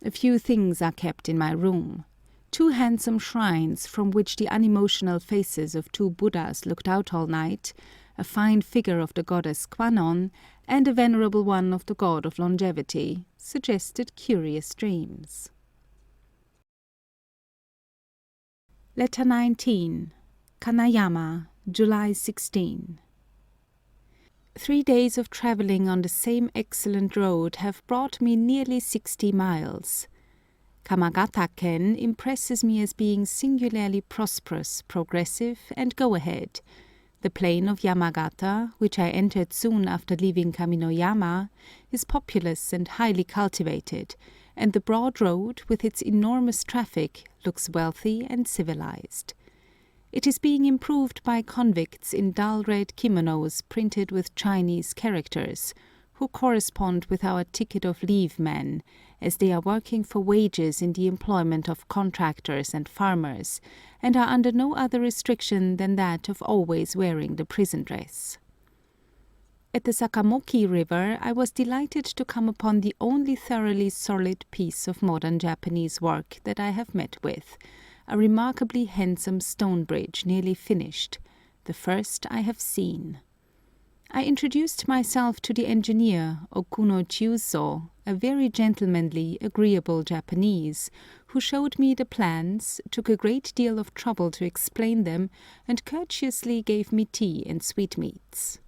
A few things are kept in my room: 2 handsome shrines from which the unemotional faces of 2 Buddhas looked out all night, a fine figure of the goddess Kwannon, and a venerable one of the god of longevity, suggested curious dreams. Letter 19. Kanayama, July 16. 3 days of travelling on the same excellent road have brought me nearly 60 miles. Kamagata-ken impresses me as being singularly prosperous, progressive, and go-ahead. The plain of Yamagata, which I entered soon after leaving Kaminoyama, is populous and highly cultivated, and the broad road, with its enormous traffic, looks wealthy and civilized. It is being improved by convicts in dull red kimonos printed with Chinese characters, who correspond with our ticket of leave men, as they are working for wages in the employment of contractors and farmers, and are under no other restriction than that of always wearing the prison dress. At the Sakamoki River I was delighted to come upon the only thoroughly solid piece of modern Japanese work that I have met with, a remarkably handsome stone bridge nearly finished, the first I have seen. I introduced myself to the engineer, Okuno Chiuzo, a very gentlemanly, agreeable Japanese, who showed me the plans, took a great deal of trouble to explain them, and courteously gave me tea and sweetmeats.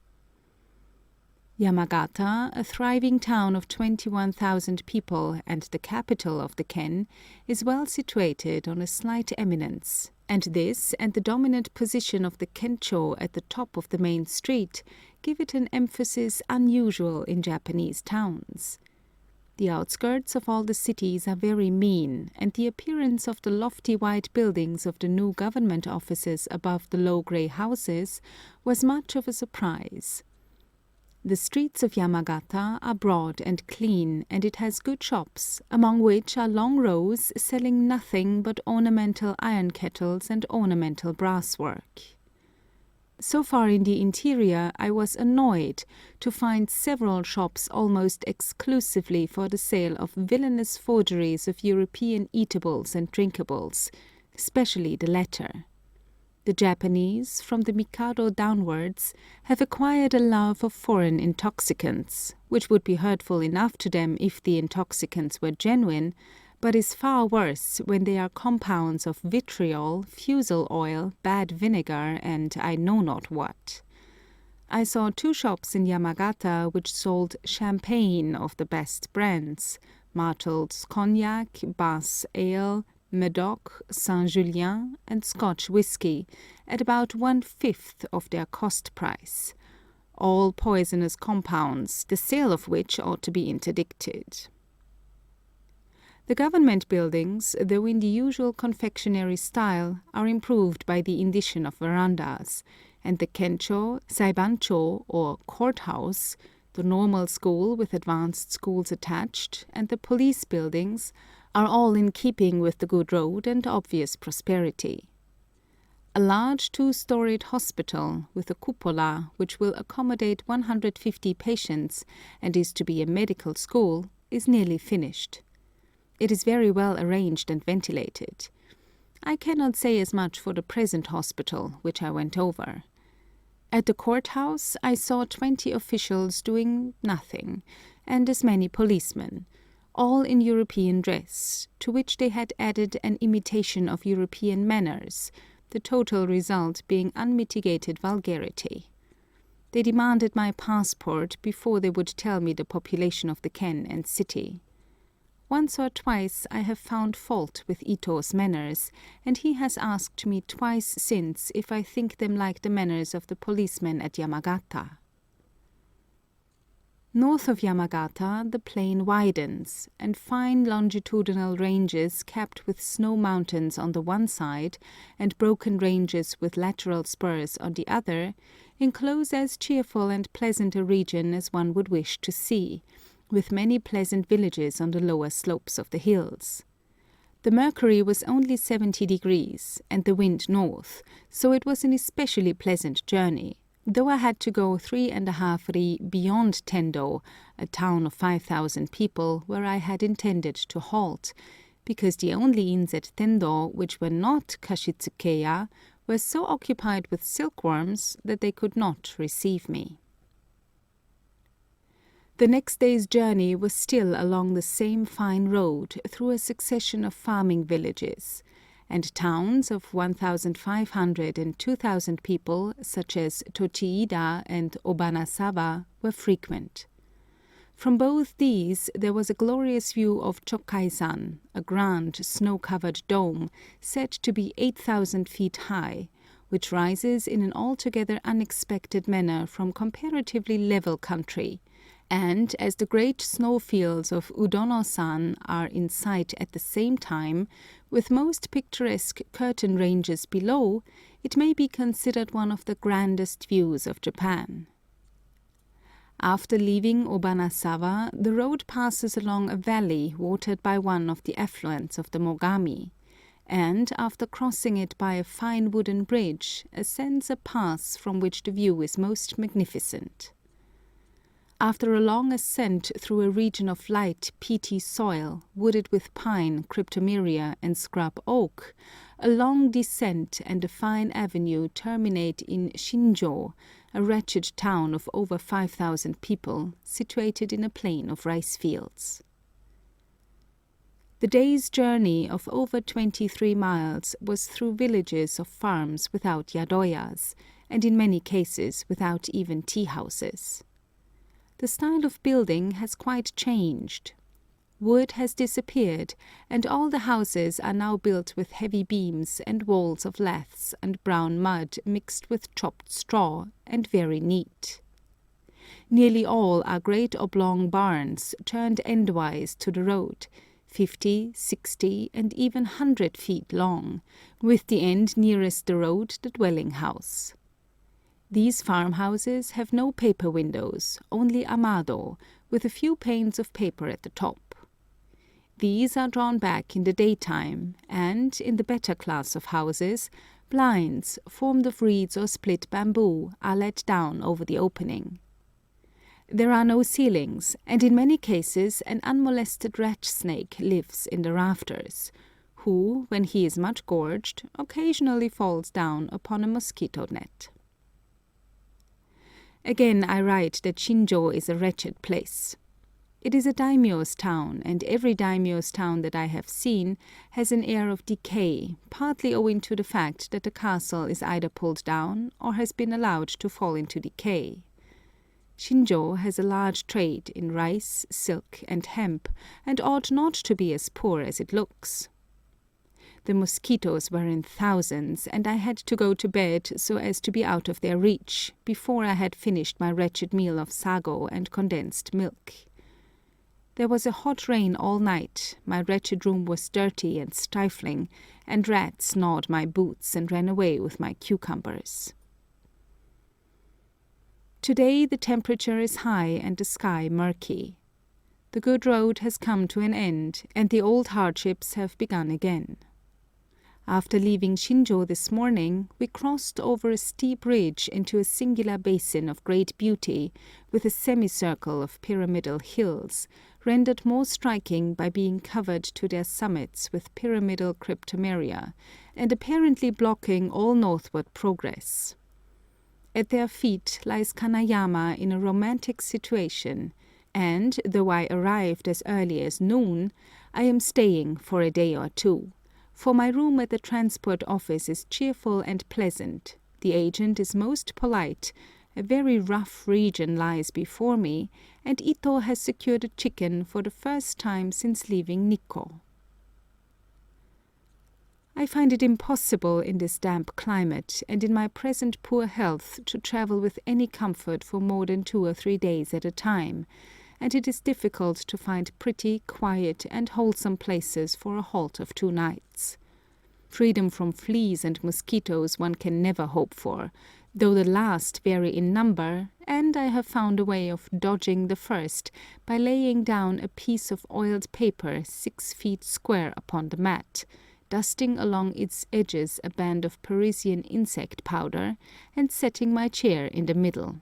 Yamagata, a thriving town of 21,000 people and the capital of the ken, is well situated on a slight eminence, and this and the dominant position of the kencho at the top of the main street give it an emphasis unusual in Japanese towns. The outskirts of all the cities are very mean, and the appearance of the lofty white buildings of the new government offices above the low grey houses was much of a surprise. The streets of Yamagata are broad and clean, and it has good shops, among which are long rows selling nothing but ornamental iron kettles and ornamental brasswork. So far in the interior I was annoyed to find several shops almost exclusively for the sale of villainous forgeries of European eatables and drinkables, especially the latter. The Japanese, from the Mikado downwards, have acquired a love of foreign intoxicants, which would be hurtful enough to them if the intoxicants were genuine, but is far worse when they are compounds of vitriol, fusel oil, bad vinegar, and I know not what. I saw 2 shops in Yamagata which sold champagne of the best brands, Martel's cognac, Bass ale, Medoc, Saint-Julien, and Scotch whisky, at about 1/5 of their cost price, all poisonous compounds, the sale of which ought to be interdicted. The government buildings, though in the usual confectionery style, are improved by the addition of verandas, and the kencho, saibancho or courthouse, the normal school with advanced schools attached, and the police buildings are all in keeping with the good road and obvious prosperity. A large 2-storied hospital, with a cupola, which will accommodate 150 patients and is to be a medical school, is nearly finished. It is very well arranged and ventilated. I cannot say as much for the present hospital, which I went over. At the courthouse, I saw 20 officials doing nothing, and as many policemen, all in European dress, to which they had added an imitation of European manners, the total result being unmitigated vulgarity. They demanded my passport before they would tell me the population of the ken and city. Once or twice I have found fault with Ito's manners, and he has asked me twice since if I think them like the manners of the policemen at Yamagata. North of Yamagata, the plain widens, and fine longitudinal ranges capped with snow mountains on the one side and broken ranges with lateral spurs on the other enclose as cheerful and pleasant a region as one would wish to see, with many pleasant villages on the lower slopes of the hills. The mercury was only 70 degrees, and the wind north, so it was an especially pleasant journey, though I had to go 3½ ri beyond Tendo, a town of 5,000 people, where I had intended to halt, because the only inns at Tendo which were not Kashitsukeya were so occupied with silkworms that they could not receive me. The next day's journey was still along the same fine road through a succession of farming villages, and towns of 1,500 and 2,000 people, such as Tochiida and Obanasawa, were frequent. From both these there was a glorious view of Chokkai-san, a grand snow-covered dome, said to be 8,000 feet high, which rises in an altogether unexpected manner from comparatively level country, and as the great snowfields of Udono-san are in sight at the same time, with most picturesque curtain ranges below, it may be considered one of the grandest views of Japan. After leaving Obanasawa, the road passes along a valley watered by one of the affluents of the Mogami, and, after crossing it by a fine wooden bridge, ascends a pass from which the view is most magnificent. After a long ascent through a region of light, peaty soil, wooded with pine, cryptomeria, and scrub oak, a long descent and a fine avenue terminate in Shinjo, a wretched town of over 5,000 people, situated in a plain of rice fields. The day's journey of over 23 miles was through villages of farms without yadoyas, and in many cases without even tea-houses. The style of building has quite changed. Wood has disappeared, and all the houses are now built with heavy beams and walls of laths and brown mud mixed with chopped straw, and very neat. Nearly all are great oblong barns turned endwise to the road, 50, 60, and even 100 feet long, with the end nearest the road the dwelling house. These farmhouses have no paper windows, only amado, with a few panes of paper at the top. These are drawn back in the daytime, and, in the better class of houses, blinds, formed of reeds or split bamboo, are let down over the opening. There are no ceilings, and in many cases an unmolested rat snake lives in the rafters, who, when he is much gorged, occasionally falls down upon a mosquito net. Again I write that Shinjo is a wretched place. It is a daimyo's town, and every daimyo's town that I have seen has an air of decay, partly owing to the fact that the castle is either pulled down or has been allowed to fall into decay. Shinjo has a large trade in rice, silk, and hemp, and ought not to be as poor as it looks. The mosquitoes were in thousands, and I had to go to bed so as to be out of their reach, before I had finished my wretched meal of sago and condensed milk. There was a hot rain all night, my wretched room was dirty and stifling, and rats gnawed my boots and ran away with my cucumbers. Today the temperature is high and the sky murky. The good road has come to an end, and the old hardships have begun again. After leaving Shinjo this morning, we crossed over a steep ridge into a singular basin of great beauty, with a semicircle of pyramidal hills, rendered more striking by being covered to their summits with pyramidal cryptomeria, and apparently blocking all northward progress. At their feet lies Kanayama in a romantic situation, and though I arrived as early as noon, I am staying for a day or two, for my room at the transport office is cheerful and pleasant, the agent is most polite, a very rough region lies before me, and Ito has secured a chicken for the first time since leaving Nikko. I find it impossible in this damp climate and in my present poor health to travel with any comfort for more than 2 or 3 days at a time, and it is difficult to find pretty, quiet, and wholesome places for a halt of 2 nights. Freedom from fleas and mosquitoes one can never hope for, though the last vary in number, and I have found a way of dodging the first by laying down a piece of oiled paper 6 feet square upon the mat, dusting along its edges a band of Parisian insect powder, and setting my chair in the middle.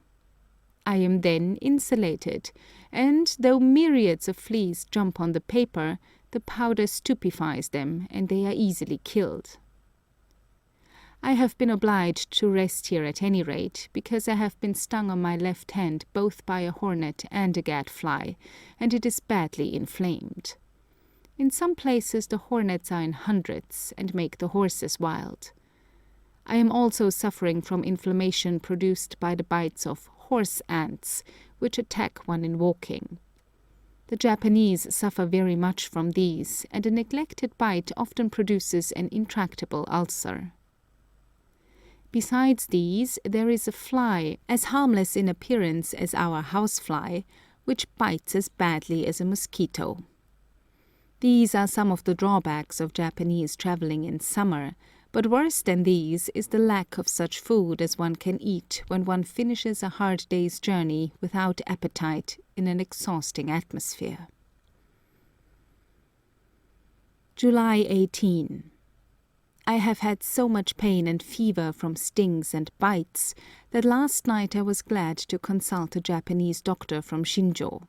I am then insulated, and though myriads of fleas jump on the paper, the powder stupefies them, and they are easily killed. I have been obliged to rest here at any rate, because I have been stung on my left hand both by a hornet and a gadfly, and it is badly inflamed. In some places the hornets are in hundreds, and make the horses wild. I am also suffering from inflammation produced by the bites of horse ants, which attack one in walking. The Japanese suffer very much from these, and a neglected bite often produces an intractable ulcer. Besides these, there is a fly, as harmless in appearance as our housefly, which bites as badly as a mosquito. These are some of the drawbacks of Japanese travelling in summer, but worse than these is the lack of such food as one can eat when one finishes a hard day's journey without appetite in an exhausting atmosphere. July 18. I have had so much pain and fever from stings and bites that last night I was glad to consult a Japanese doctor from Shinjo.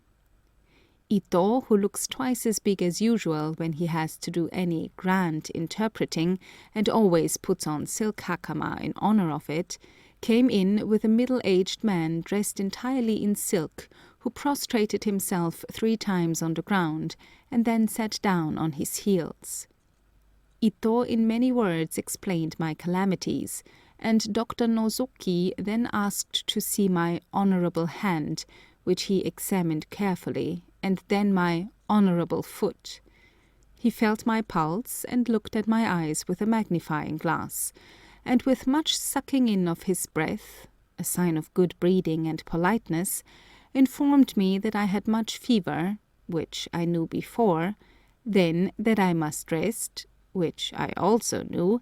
Ito, who looks twice as big as usual when he has to do any grand interpreting, and always puts on silk hakama in honor of it, came in with a middle-aged man dressed entirely in silk, who prostrated himself 3 times on the ground, and then sat down on his heels. Ito in many words explained my calamities, and Dr. Nozoki then asked to see my honorable hand, which he examined carefully, and then my honorable foot. He felt my pulse and looked at my eyes with a magnifying glass, and with much sucking in of his breath, a sign of good breeding and politeness, informed me that I had much fever, which I knew before, then that I must rest, which I also knew.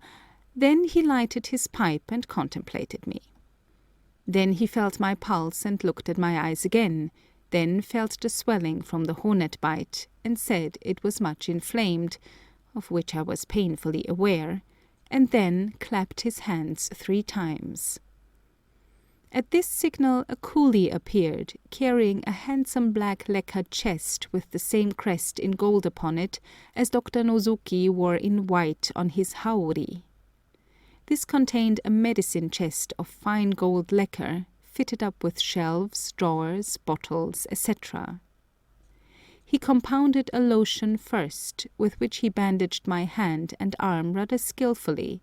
Then he lighted his pipe and contemplated me. Then he felt my pulse and looked at my eyes again, then felt the swelling from the hornet bite, and said it was much inflamed, of which I was painfully aware, and then clapped his hands 3 times. At this signal a coolie appeared, carrying a handsome black lacquered chest with the same crest in gold upon it as Dr. Nozuki wore in white on his haori. This contained a medicine chest of fine gold lacquer, fitted up with shelves, drawers, bottles, etc. He compounded a lotion first, with which he bandaged my hand and arm rather skilfully,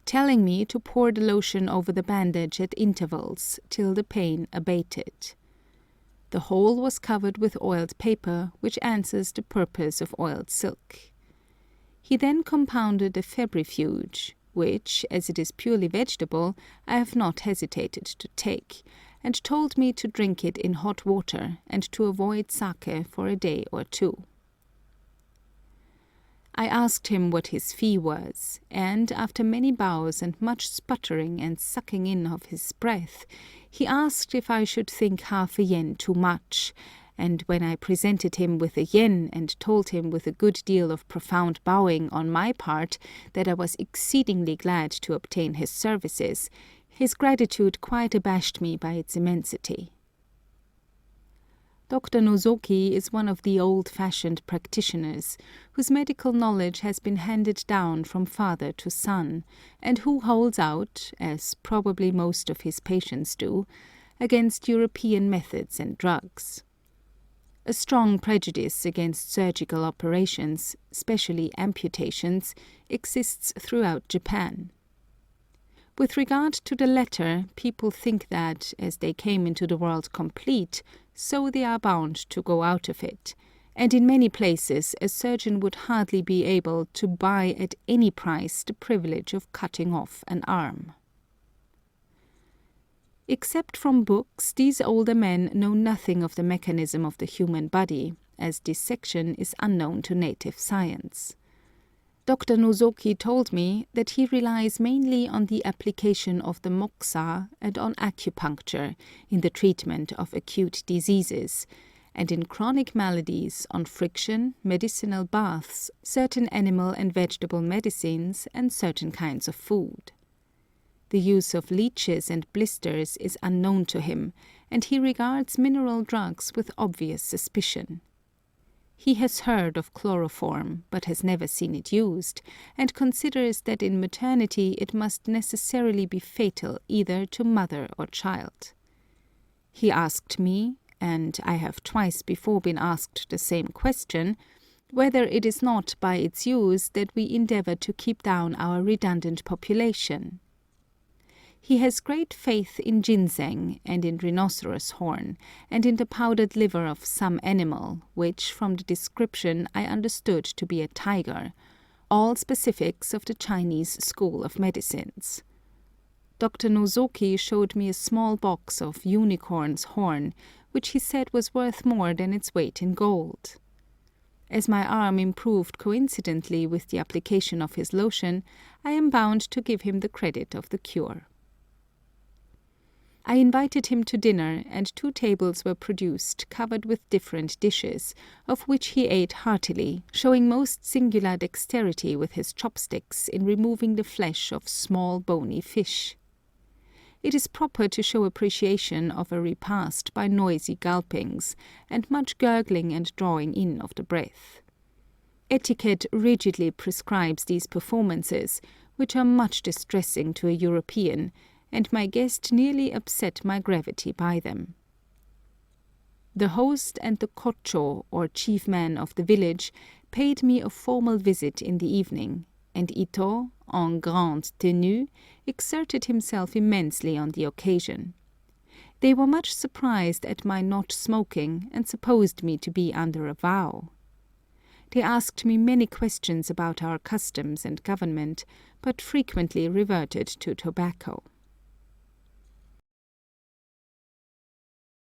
telling me to pour the lotion over the bandage at intervals till the pain abated. The whole was covered with oiled paper, which answers the purpose of oiled silk. He then compounded a febrifuge, which, as it is purely vegetable, I have not hesitated to take, and told me to drink it in hot water and to avoid sake for a day or 2. I asked him what his fee was, and after many bows and much sputtering and sucking in of his breath, he asked if I should think half a yen too much, and when I presented him with a yen and told him with a good deal of profound bowing on my part that I was exceedingly glad to obtain his services, his gratitude quite abashed me by its immensity. Dr. Nozoki is one of the old-fashioned practitioners, whose medical knowledge has been handed down from father to son, and who holds out, as probably most of his patients do, against European methods and drugs. A strong prejudice against surgical operations, especially amputations, exists throughout Japan. With regard to the latter, people think that, as they came into the world complete, so they are bound to go out of it, and in many places a surgeon would hardly be able to buy at any price the privilege of cutting off an arm. Except from books, these older men know nothing of the mechanism of the human body, as dissection is unknown to native science. Dr. Nozoki told me that he relies mainly on the application of the moxa and on acupuncture in the treatment of acute diseases, and in chronic maladies on friction, medicinal baths, certain animal and vegetable medicines, and certain kinds of food. The use of leeches and blisters is unknown to him, and he regards mineral drugs with obvious suspicion. He has heard of chloroform, but has never seen it used, and considers that in maternity it must necessarily be fatal either to mother or child. He asked me, and I have twice before been asked the same question, whether it is not by its use that we endeavor to keep down our redundant population. He has great faith in ginseng and in rhinoceros horn, and in the powdered liver of some animal, which from the description I understood to be a tiger, all specifics of the Chinese school of medicines. Dr. Nozoki showed me a small box of unicorn's horn, which he said was worth more than its weight in gold. As my arm improved coincidentally with the application of his lotion, I am bound to give him the credit of the cure. I invited him to dinner, and 2 tables were produced covered with different dishes, of which he ate heartily, showing most singular dexterity with his chopsticks in removing the flesh of small bony fish. It is proper to show appreciation of a repast by noisy gulpings, and much gurgling and drawing in of the breath. Etiquette rigidly prescribes these performances, which are much distressing to a European, and my guest nearly upset my gravity by them. The host and the kocho, or chief man of the village, paid me a formal visit in the evening, and Ito, en grande tenue, exerted himself immensely on the occasion. They were much surprised at my not smoking, and supposed me to be under a vow. They asked me many questions about our customs and government, but frequently reverted to tobacco.